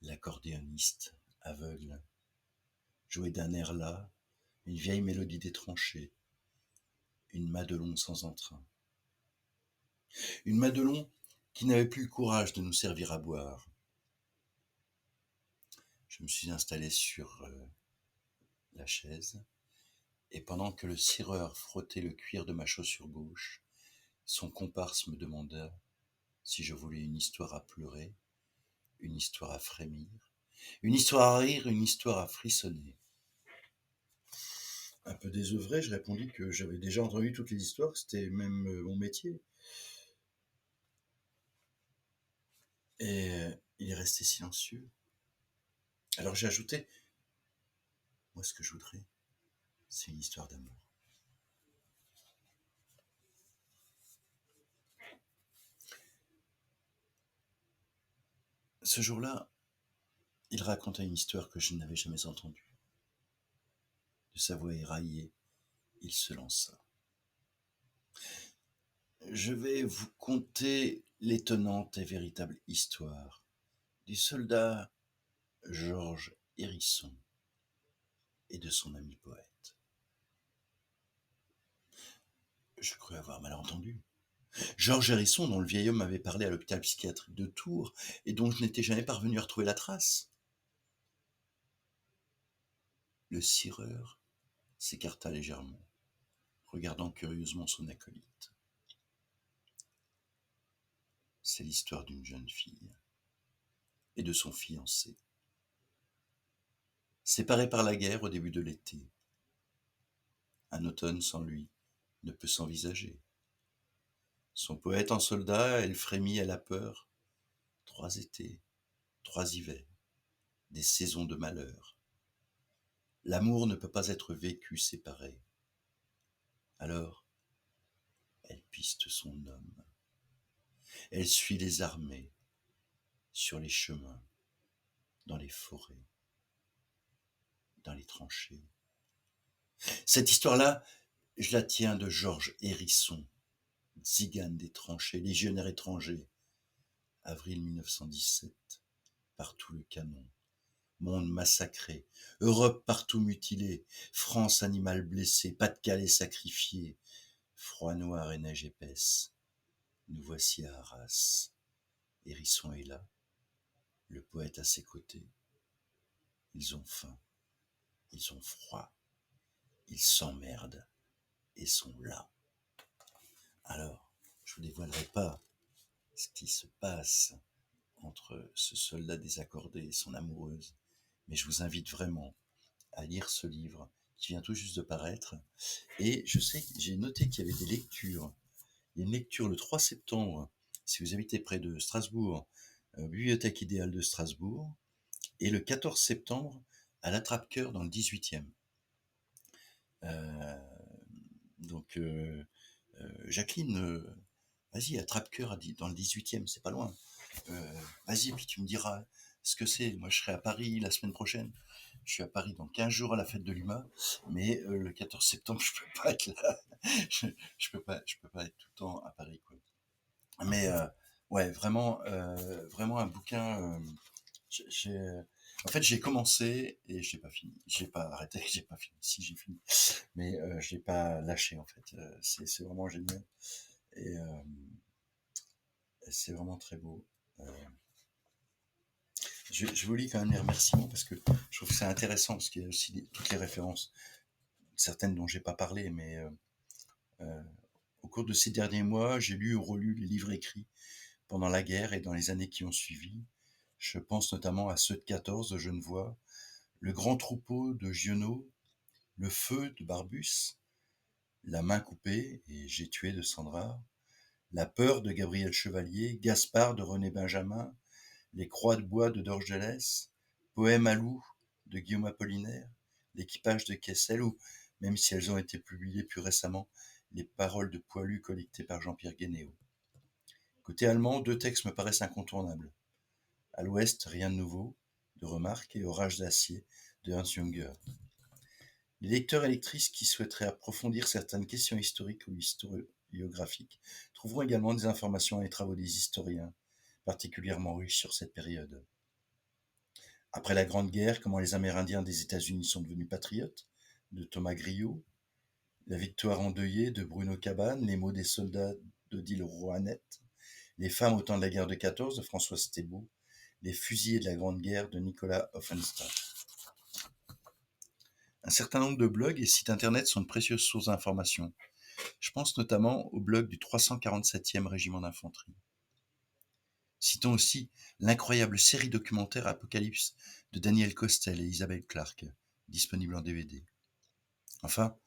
L'accordéoniste aveugle jouait d'un air là, une vieille mélodie des tranchées, une Madelon sans entrain. Une Madelon qui n'avait plus le courage de nous servir à boire. Je me suis installé sur la chaise, et pendant que le cireur frottait le cuir de ma chaussure gauche, son comparse me demanda si je voulais une histoire à pleurer, une histoire à frémir, une histoire à rire, une histoire à frissonner. Un peu désœuvré, je répondis que j'avais déjà entendu toutes les histoires, que c'était même mon métier. Et il est resté silencieux. Alors j'ai ajouté, moi ce que je voudrais, c'est une histoire d'amour. Ce jour-là, il raconta une histoire que je n'avais jamais entendue. De sa voix éraillée, il se lança. Je vais vous conter l'étonnante et véritable histoire du soldat Georges Hérisson et de son ami poète. Je crus avoir mal entendu. Georges Hérisson, dont le vieil homme m'avait parlé à l'hôpital psychiatrique de Tours et dont je n'étais jamais parvenu à retrouver la trace. Le cireur s'écarta légèrement, regardant curieusement son acolyte. C'est l'histoire d'une jeune fille et de son fiancé. Séparés par la guerre au début de l'été. Un automne sans lui ne peut s'envisager. Son poète en soldat, elle frémit à la peur. 3 étés, 3 hivers, des saisons de malheur. L'amour ne peut pas être vécu séparé. Alors, elle piste son homme. Elle suit les armées, sur les chemins, dans les forêts, dans les tranchées. Cette histoire-là, je la tiens de Georges Hérisson, tzigane des tranchées, légionnaire étranger. Avril 1917, partout le canon. Monde massacré, Europe partout mutilée, France animal blessé, Pas-de-Calais sacrifié, froid noir et neige épaisse. Nous voici à Arras. Hérisson est là, le poète à ses côtés. Ils ont faim, ils ont froid, ils s'emmerdent et sont là. Alors, je vous dévoilerai pas ce qui se passe entre ce soldat désaccordé et son amoureuse, mais je vous invite vraiment à lire ce livre qui vient tout juste de paraître. Et je sais, j'ai noté qu'il y avait des lectures. Il y a une lecture le 3 septembre, si vous habitez près de Strasbourg, Bibliothèque idéale de Strasbourg, et le 14 septembre à l'Attrape-Cœur dans le 18e. Euh, donc, Jacqueline, vas-y, Attrape-Cœur dans le 18e, c'est pas loin. Vas-y, puis tu me diras ce que c'est. Moi, je serai à Paris la semaine prochaine. Je suis à Paris dans 15 jours à la fête de l'UMA, mais le 14 septembre, je peux pas être là. je peux pas être tout le temps à Paris, quoi. Mais ouais, vraiment un bouquin. En fait, j'ai commencé et j'ai pas fini. J'ai pas arrêté, j'ai pas fini. Si j'ai fini, mais je l'ai pas lâché en fait. C'est vraiment génial et c'est vraiment très beau. Je vous lis quand même les remerciements parce que je trouve que c'est intéressant parce qu'il y a aussi toutes les références, certaines dont j'ai pas parlé, mais au cours de ces derniers mois, j'ai lu ou relu les livres écrits pendant la guerre et dans les années qui ont suivi. Je pense notamment à ceux de 14 de Genevois, Le Grand Troupeau de Giono, Le Feu de Barbus, La Main coupée et J'ai tué de Sandra, La Peur de Gabriel Chevalier, Gaspard de René Benjamin, Les Croix de bois de Dorgelès, Poème à loup de Guillaume Apollinaire, L'équipage de Kessel ou, même si elles ont été publiées plus récemment, Les paroles de Poilu collectées par Jean-Pierre Guénéo. Côté allemand, 2 textes me paraissent incontournables. À l'ouest, rien de nouveau, de Remarque et Orage d'acier de Hans Junger. Les lecteurs et lectrices qui souhaiteraient approfondir certaines questions historiques ou historiographiques trouveront également des informations dans les travaux des historiens, particulièrement riches sur cette période. Après la Grande Guerre, comment les Amérindiens des États-Unis sont devenus patriotes, de Thomas Griot, La victoire endeuillée de Bruno Cabane, Les mots des soldats d'Odile Roannette, Les femmes au temps de la guerre de 14 de Françoise Thébault, Les fusillés de la Grande Guerre de Nicolas Offenstadt. Un certain nombre de blogs et sites internet sont de précieuses sources d'informations. Je pense notamment au blog du 347e régiment d'infanterie. Citons aussi l'incroyable série documentaire Apocalypse de Daniel Costel et Isabelle Clarke, disponible en DVD. Enfin,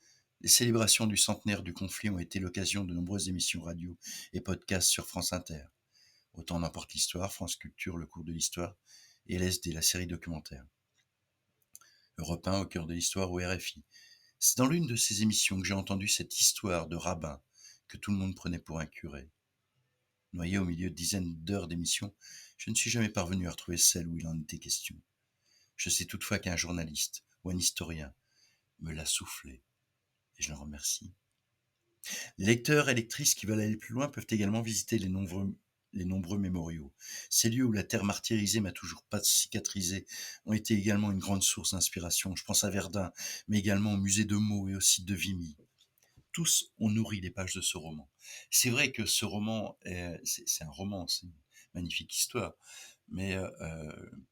les célébrations du centenaire du conflit ont été l'occasion de nombreuses émissions radio et podcasts sur France Inter. Autant n'importe l'histoire, France Culture, le cours de l'histoire, et LSD, la série documentaire. Europe 1 au cœur de l'histoire au RFI. C'est dans l'une de ces émissions que j'ai entendu cette histoire de rabbin que tout le monde prenait pour un curé. Noyé au milieu de dizaines d'heures d'émissions, je ne suis jamais parvenu à retrouver celle où il en était question. Je sais toutefois qu'un journaliste ou un historien me l'a soufflé, et je l'en remercie. Les lecteurs et lectrices qui veulent aller plus loin peuvent également visiter les nombreux mémoriaux. Ces lieux où la terre martyrisée m'a toujours pas cicatrisé ont été également une grande source d'inspiration. Je pense à Verdun, mais également au musée de Meaux et au site de Vimy. Tous ont nourri les pages de ce roman. C'est vrai que ce roman, c'est un roman, c'est une magnifique histoire, mais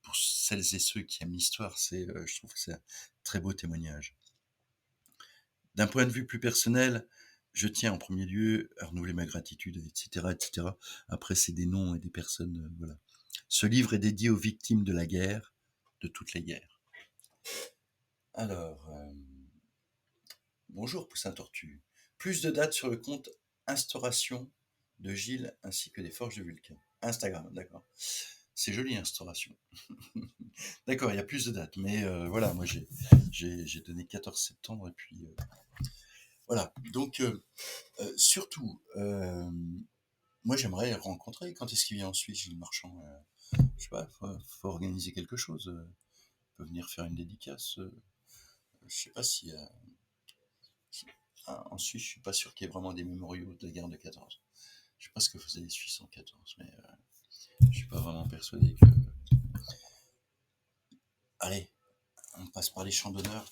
pour celles et ceux qui aiment l'histoire, je trouve que c'est un très beau témoignage. D'un point de vue plus personnel, je tiens en premier lieu à renouveler ma gratitude, etc., etc. Après, c'est des noms et des personnes, voilà. Ce livre est dédié aux victimes de la guerre, de toutes les guerres. Alors, bonjour Poussin Tortue. Plus de dates sur le compte Instauration de Gilles ainsi que des Forges de Vulcain. Instagram, d'accord. C'est joli, Instauration. D'accord, il y a plus de dates, mais voilà, moi j'ai donné 14 septembre et puis voilà. Donc surtout, moi j'aimerais le rencontrer. Quand est-ce qu'il vient en Suisse, Gilles Marchand? Je sais pas, faut organiser quelque chose. Il peut venir faire une dédicace. Je sais pas si en Suisse, je suis pas sûr qu'il y ait vraiment des mémoriaux de la guerre de 14. Je sais pas ce que faisaient les Suisses en 14, mais je suis pas vraiment persuadé que. Allez, on passe par les chants d'honneur.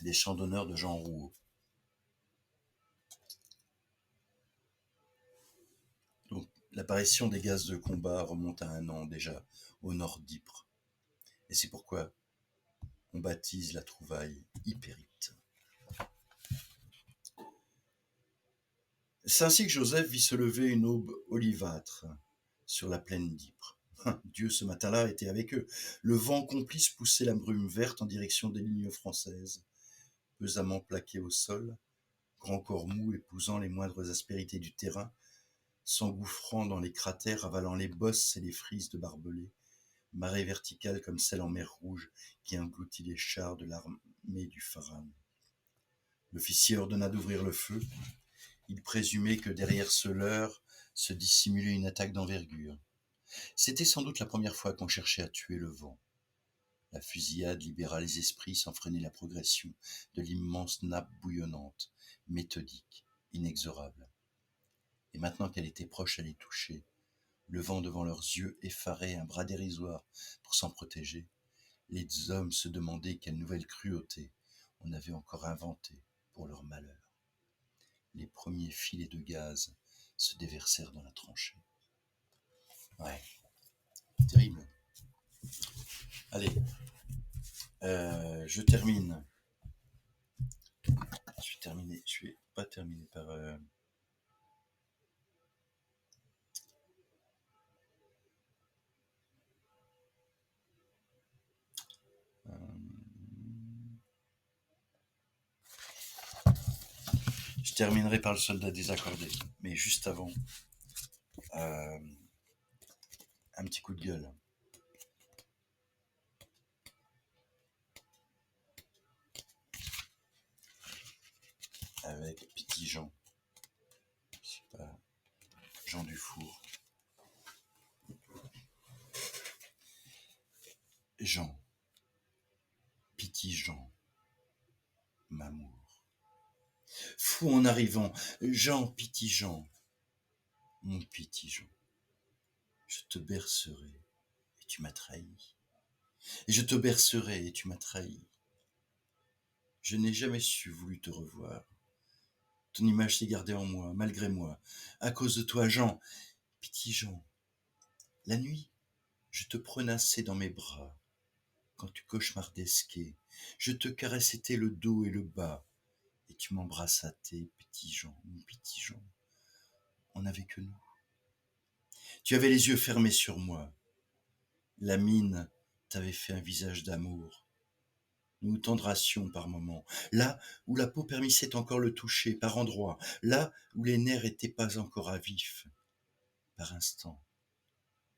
Les chants d'honneur de Jean Rouault. Donc, l'apparition des gaz de combat remonte à un an déjà, au nord d'Ypres. Et c'est pourquoi on baptise la trouvaille Ypérite. C'est ainsi que Joseph vit se lever une aube olivâtre sur la plaine d'Ypres. Dieu, ce matin-là, était avec eux. Le vent complice poussait la brume verte en direction des lignes françaises. Pesamment plaqué au sol, grand corps mou épousant les moindres aspérités du terrain, s'engouffrant dans les cratères, avalant les bosses et les frises de barbelés, marée verticale comme celle en mer Rouge qui engloutit les chars de l'armée du Pharaon. L'officier ordonna d'ouvrir le feu. Il présumait que derrière ce leurre se dissimulait une attaque d'envergure. C'était sans doute la première fois qu'on cherchait à tuer le vent. La fusillade libéra les esprits sans freiner la progression de l'immense nappe bouillonnante, méthodique, inexorable. Et maintenant qu'elle était proche à les toucher, levant devant leurs yeux effarés un bras dérisoire pour s'en protéger, les hommes se demandaient quelle nouvelle cruauté on avait encore inventée pour leur malheur. Les premiers filets de gaz se déversèrent dans la tranchée. Ouais, terrible. Allez, je termine. Je vais pas terminer par... je terminerai par le soldat désaccordé. Mais juste avant, un petit coup de gueule. Avec Petit Jean. Je sais pas, Jean Dufour. Jean. Petit Jean. M'amour. Fou en arrivant. Jean, Petit Jean. Mon Petit Jean. Je te bercerai et tu m'as trahi. Et je te bercerai et tu m'as trahi. Je n'ai jamais voulu te revoir. Ton image s'est gardée en moi, malgré moi. À cause de toi, Jean. Petit Jean. La nuit, je te prenassais dans mes bras. Quand tu cauchemardesquais, je te caressais le dos et le bas. Et tu m'embrassas, petit Jean, mon petit Jean. On n'avait que nous. Tu avais les yeux fermés sur moi. La mine t'avait fait un visage d'amour. Nous nous tendrassions par moments, là où la peau permissait encore le toucher, par endroits, là où les nerfs étaient pas encore à vif, par instants.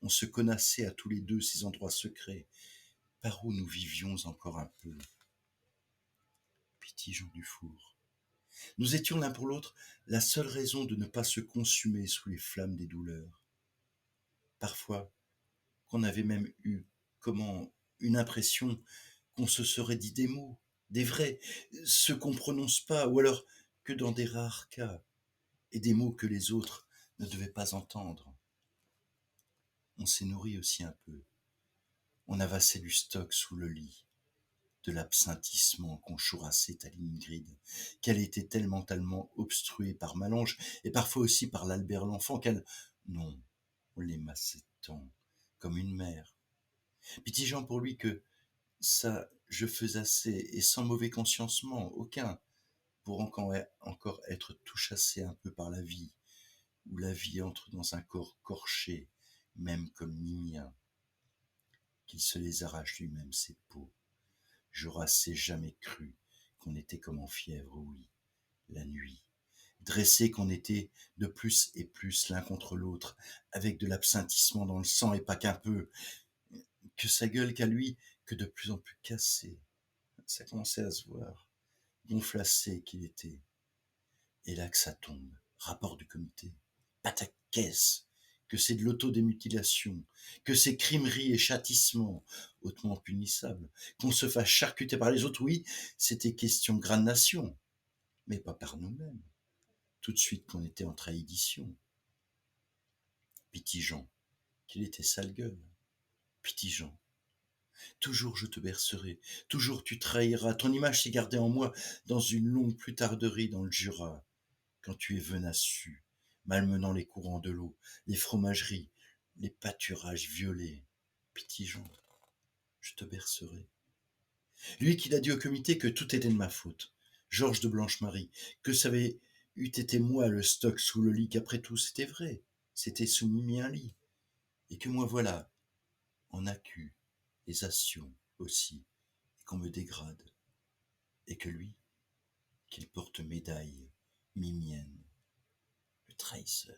On se connaissait à tous les deux ces endroits secrets, par où nous vivions encore un peu. Petit Jean Dufour. Nous étions l'un pour l'autre la seule raison de ne pas se consumer sous les flammes des douleurs. Parfois, qu'on avait même eu, une impression qu'on se serait dit des mots, des vrais, ceux qu'on prononce pas, ou alors que dans des rares cas, et des mots que les autres ne devaient pas entendre. On s'est nourri aussi un peu. On avassait du stock sous le lit, de l'absintissement qu'on chourassait à l'Ingrid, qu'elle était tellement obstruée par Malange, et parfois aussi par l'Albert l'enfant, qu'elle... Non, on les massait tant, comme une mère. Petit-Jean pour lui que ça, je faisassais, et sans mauvais consciencement, aucun, pour encore être tout chassé un peu par la vie, où la vie entre dans un corps corché, même comme mien, qu'il se les arrache lui-même, ses peaux. J'aurais jamais cru qu'on était comme en fièvre, oui, la nuit. Dressés qu'on était de plus et plus l'un contre l'autre, avec de l'absintissement dans le sang et pas qu'un peu, que sa gueule qu'à lui, que de plus en plus cassée. Ça commençait à se voir, gonflassé qu'il était. Et là que ça tombe, rapport du comité. Pataquès, que c'est de l'autodémutilation, que c'est crimerie et châtissement, hautement punissable, qu'on se fasse charcuter par les autres, oui, c'était question grande nation, mais pas par nous-mêmes, tout de suite qu'on était en trahidition. Petit-Jean, qu'il était sale gueule. Petit-Jean, toujours je te bercerai, toujours tu trahiras, ton image s'est gardée en moi dans une longue plutarderie dans le Jura, quand tu es venassu, malmenant les courants de l'eau, les fromageries, les pâturages violets. Petit-Jean, je te bercerai. Lui qui l'a dit au comité que tout était de ma faute, Georges de Blanche-Marie, que ça avait eût été moi le stock sous le lit, qu'après tout c'était vrai, c'était soumis un lit, et que moi voilà, en accusation aussi, et qu'on me dégrade, et que lui, qu'il porte médaille, mimienne, le trahisseur,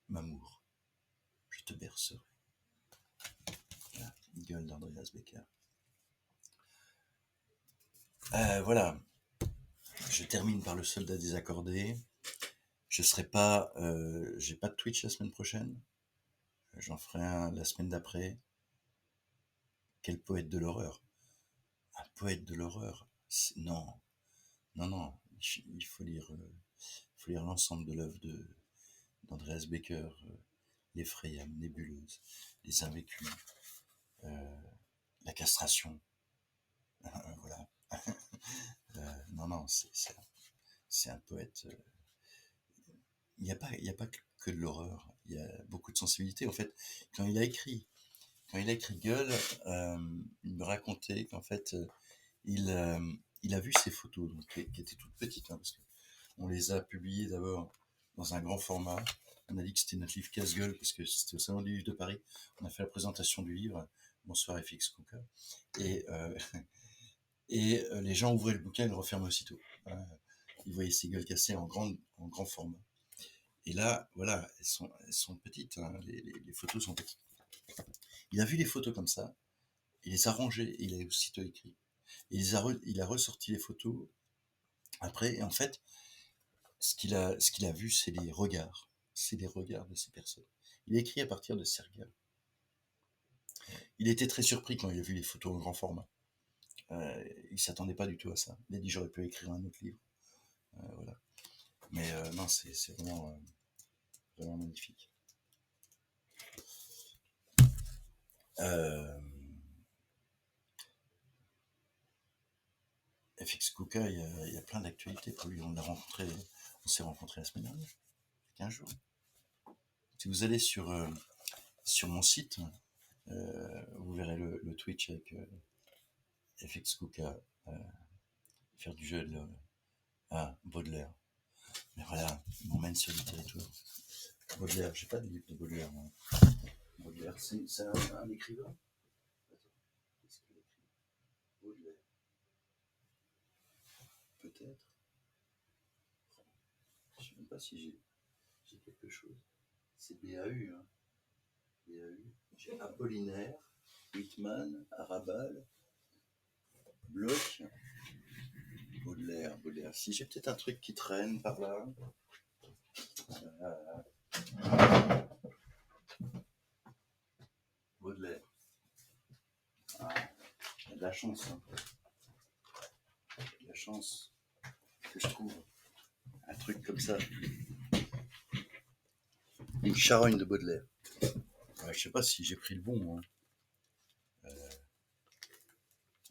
m'amour, je te bercerai. Voilà, gueule d'Andreas Becker. Voilà, je termine par le soldat désaccordé. Je serai pas, j'ai pas de Twitch la semaine prochaine. J'en ferai un la semaine d'après. Quel poète de l'horreur. Un poète de l'horreur. Non, non, non. Il faut lire l'ensemble de l'œuvre d'Andreas Becker, l'Effrayable Nébuleuse, les Invecus, la castration. Voilà. Non, non, c'est un poète. Il y a pas que de l'horreur. Il y a beaucoup de sensibilité. En fait, quand il a écrit, Gueule, il me racontait qu'en fait, il, euh, il a vu ces photos, donc, qui étaient toutes petites, hein, parce qu'on les a publiées d'abord dans un grand format. On a dit que c'était notre livre casse-gueule, parce que c'était au Salon du Livre de Paris. On a fait la présentation du livre. Bonsoir FX Kuka. Et, les gens ouvraient le bouquin et le refermaient aussitôt. Ils voyaient ces gueules cassées en grand format. Et là, voilà, elles sont petites, hein, les photos sont petites. Il a vu les photos comme ça, il les a rangées, et il a aussitôt écrit. Et il a ressorti les photos après, et en fait, ce qu'il a vu, c'est les regards. C'est les regards de ces personnes. Il a écrit à partir de ces regards. Il était très surpris quand il a vu les photos en grand format. Il s'attendait pas du tout à ça. Il a dit j'aurais pu écrire un autre livre. Voilà. Mais non, c'est vraiment, vraiment magnifique. FX Kuka, il y a plein d'actualités pour lui. On s'est rencontrés la semaine dernière, il y a 15 jours. Si vous allez sur mon site, vous verrez le Twitch avec FX Kuka faire du jeu de Baudelaire. Mais voilà, il m'emmène sur le territoire. Baudelaire, j'ai pas de livre de Baudelaire, moi. Baudelaire, c'est un écrivain. Attends, qu'est-ce qu'il écrit? Baudelaire, peut-être. Je sais même pas si j'ai quelque chose. C'est BAU, hein. BAU. J'ai Apollinaire, Whitman, Arabal, Bloch, Baudelaire. Si j'ai peut-être un truc qui traîne par là. Baudelaire. Ah, il y a de la chance, hein. Il y a de la chance que je trouve un truc comme ça. Une charogne de Baudelaire. Ouais, je sais pas si j'ai pris le bon, hein.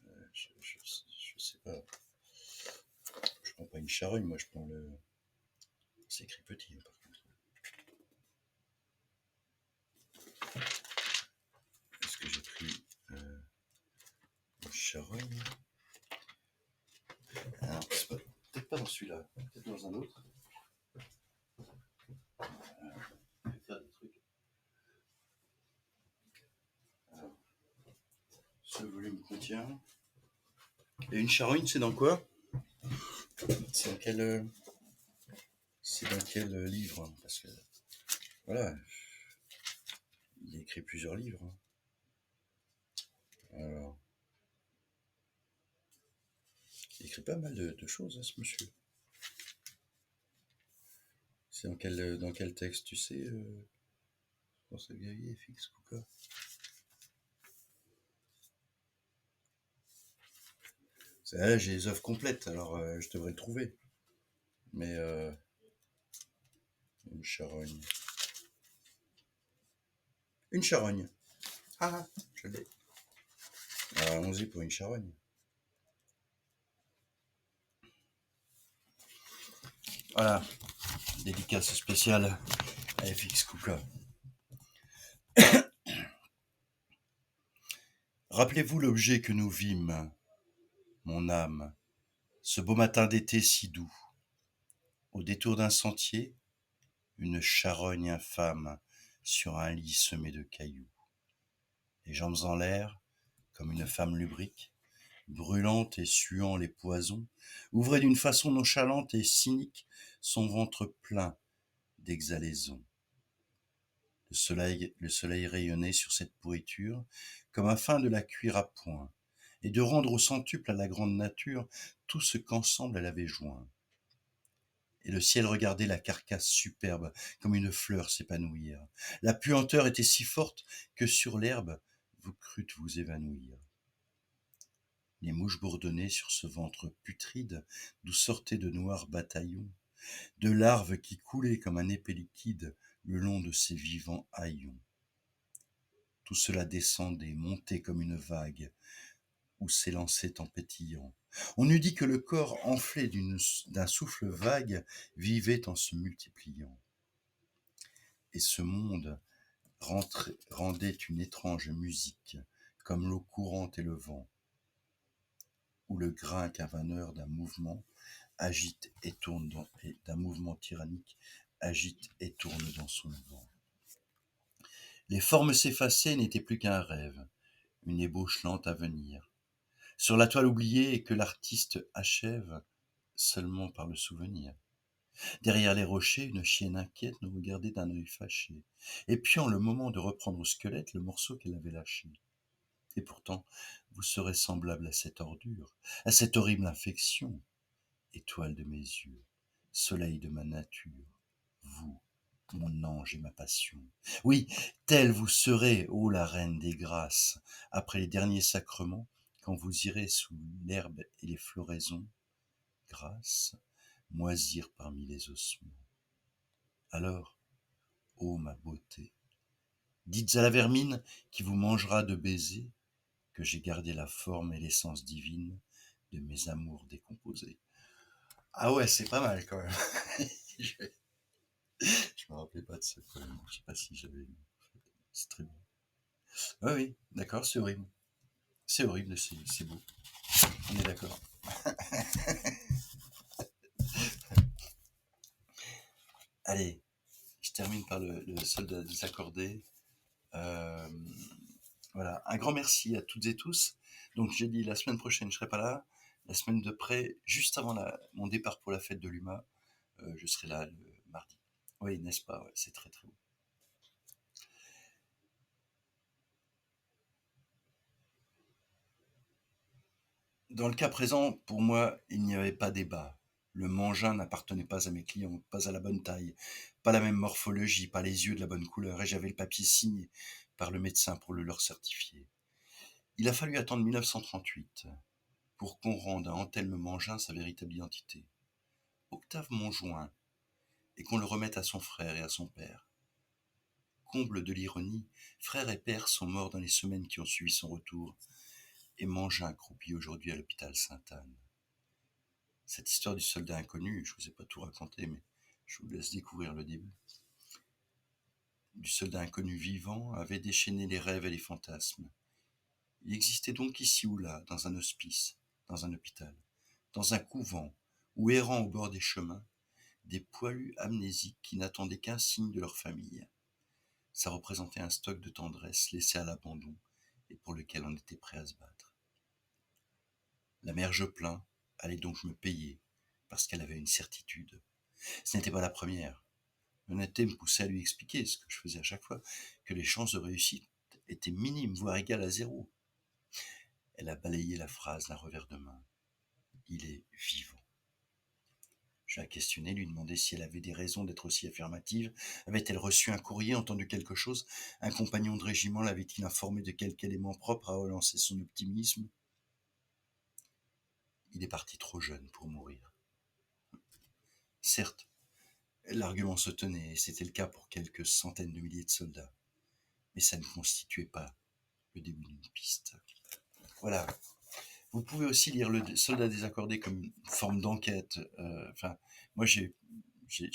Je sais pas. Je prends pas une charogne, moi je prends le. C'est écrit petit, hein, par contre. Est-ce que j'ai pris une charogne? Alors, c'est peut-être pas dans celui-là, peut-être dans un autre. Je vais faire des trucs. Alors, ce volume contient. Et une charogne, c'est dans quoi? C'est dans quel livre, hein? Parce que voilà, il a écrit plusieurs livres, hein. Alors, il écrit pas mal de choses, hein, ce monsieur. C'est dans quel texte, tu sais, François Xavier, FX Kuka? Là, j'ai les œuvres complètes, alors je devrais le trouver. Mais une charogne. Une charogne. Ah, je l'ai. Alors, allons-y pour une charogne. Voilà, dédicace spéciale à FX Kuka. Rappelez-vous l'objet que nous vîmes, mon âme, ce beau matin d'été si doux. Au détour d'un sentier, une charogne infâme sur un lit semé de cailloux. Les jambes en l'air, comme une femme lubrique, brûlante et suant les poisons, ouvrait d'une façon nonchalante et cynique son ventre plein d'exhalaisons. Le soleil rayonnait sur cette pourriture, comme afin de la cuire à point, et de rendre au centuple à la grande nature tout ce qu'ensemble elle avait joint. Et le ciel regardait la carcasse superbe comme une fleur s'épanouir. La puanteur était si forte que sur l'herbe vous crûtes vous évanouir. Les mouches bourdonnaient sur ce ventre putride d'où sortaient de noirs bataillons, de larves qui coulaient comme un épais liquide le long de ces vivants haillons. Tout cela descendait, montait comme une vague, ou s'élançait en pétillant. On eût dit que le corps enflé d'un souffle vague vivait en se multipliant. Et ce monde rendait une étrange musique, comme l'eau courante et le vent, où le grain cavaneur d'un mouvement agite et tourne d'un mouvement tyrannique agite et tourne dans son vent. Les formes s'effaçaient n'étaient plus qu'un rêve, une ébauche lente à venir, sur la toile oubliée et que l'artiste achève seulement par le souvenir. Derrière les rochers, une chienne inquiète nous regardait d'un œil fâché, épiant le moment de reprendre au squelette le morceau qu'elle avait lâché. Et pourtant, vous serez semblable à cette ordure, à cette horrible infection, étoile de mes yeux, soleil de ma nature, vous, mon ange et ma passion. Oui, telle vous serez, ô la reine des grâces, après les derniers sacrements, quand vous irez sous l'herbe et les floraisons, grâce, moisir parmi les ossements. Alors, ô ma beauté, dites à la vermine qui vous mangera de baisers que j'ai gardé la forme et l'essence divine de mes amours décomposés. Ah ouais, c'est pas mal quand même. Je me rappelais pas de ce poème. Je sais pas si j'avais lu. C'est très bon. Oui, oui, d'accord, c'est horrible. C'est horrible, c'est beau. On est d'accord. Allez, je termine par le soldat désaccordé. Voilà, un grand merci à toutes et tous. Donc j'ai dit la semaine prochaine, je serai pas là. La semaine de près, juste avant mon départ pour la fête de l'UMA, je serai là le mardi. Oui, n'est-ce pas? Ouais, c'est très très beau. Dans le cas présent, pour moi, il n'y avait pas débat. Le mangin n'appartenait pas à mes clients, pas à la bonne taille, pas la même morphologie, pas les yeux de la bonne couleur, et j'avais le papier signé par le médecin pour le leur certifier. Il a fallu attendre 1938 pour qu'on rende à Antelme Mangin sa véritable identité, Octave Montjoint, et qu'on le remette à son frère et à son père. Comble de l'ironie, frère et père sont morts dans les semaines qui ont suivi son retour, et Mangin croupit aujourd'hui à l'hôpital Sainte-Anne. Cette histoire du soldat inconnu, je ne vous ai pas tout raconté, mais je vous laisse découvrir le début. Du soldat inconnu vivant avait déchaîné les rêves et les fantasmes. Il existait donc ici ou là, dans un hospice, dans un hôpital, dans un couvent, ou errant au bord des chemins, des poilus amnésiques qui n'attendaient qu'un signe de leur famille. Ça représentait un stock de tendresse laissé à l'abandon et pour lequel on était prêt à se battre. La mère Joplin allait donc me payer parce qu'elle avait une certitude. Ce n'était pas la première. L'honnêteté me poussait à lui expliquer, ce que je faisais à chaque fois, que les chances de réussite étaient minimes, voire égales à 0. Elle a balayé la phrase d'un revers de main. Il est vivant. Je la questionnais, lui demandais si elle avait des raisons d'être aussi affirmative. Avait-elle reçu un courrier, entendu quelque chose? Un compagnon de régiment l'avait-il informé de quelque élément propre à relancer son optimisme? Il est parti trop jeune pour mourir. Certes, l'argument se tenait, et c'était le cas pour quelques centaines de milliers de soldats. Mais ça ne constituait pas le début d'une piste. Voilà. Vous pouvez aussi lire le soldat désaccordé comme une forme d'enquête. Moi, j'ai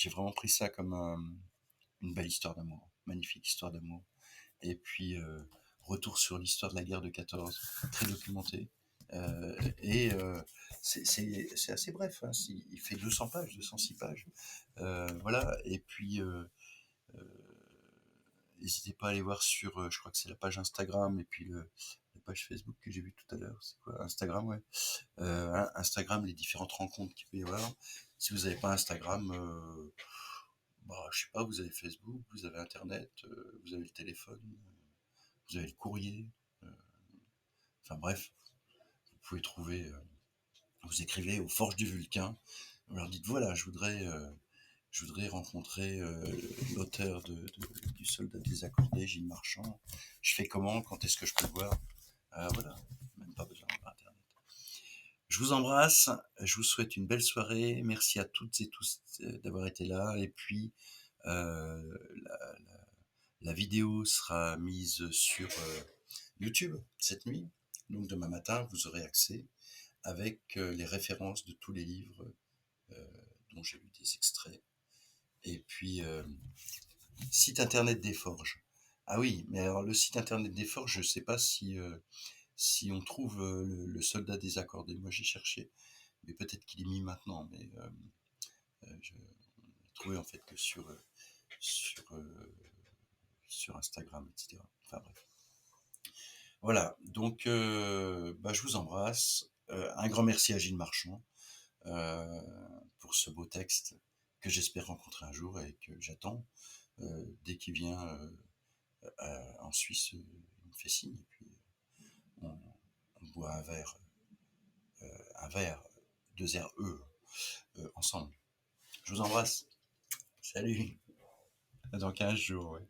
vraiment pris ça comme une belle histoire d'amour, magnifique histoire d'amour. Et puis, retour sur l'histoire de la guerre de 14, très documentée. Et c'est assez bref, hein, il fait 200 pages, 206 pages. Voilà, et puis n'hésitez pas à aller voir sur, je crois que c'est la page Instagram et puis la page Facebook que j'ai vue tout à l'heure. C'est quoi? Instagram, ouais. Instagram, les différentes rencontres qu'il peut y avoir. Si vous n'avez pas Instagram, je sais pas, vous avez Facebook, vous avez Internet, vous avez le téléphone, vous avez le courrier. euh, enfin bref, vous pouvez trouver, vous écrivez aux Forges du Vulcain, vous leur dites voilà, je voudrais rencontrer l'auteur du Soldat désaccordé, Gilles Marchand. Je fais comment? Quand est-ce que je peux le voir? Voilà, même pas besoin d'Internet. Je vous embrasse, je vous souhaite une belle soirée. Merci à toutes et tous d'avoir été là. Et puis, la vidéo sera mise sur YouTube cette nuit. Donc demain matin, vous aurez accès avec les références de tous les livres euh, dont j'ai lu des extraits. Et puis, site internet des Forges. Ah oui, mais alors le site internet des Forges, je ne sais pas si on trouve le soldat désaccordé. Moi j'ai cherché, mais peut-être qu'il est mis maintenant. Mais je n'ai trouvé en fait que sur, euh, sur Instagram, etc. Enfin bref. Voilà, donc je vous embrasse. Un grand merci à Gilles Marchand euh, pour ce beau texte que j'espère rencontrer un jour et que j'attends. Dès qu'il vient en Suisse, il me fait signe et puis on, on boit un verre, deux RE ensemble. Je vous embrasse. Salut. À dans 15 jours. Ouais.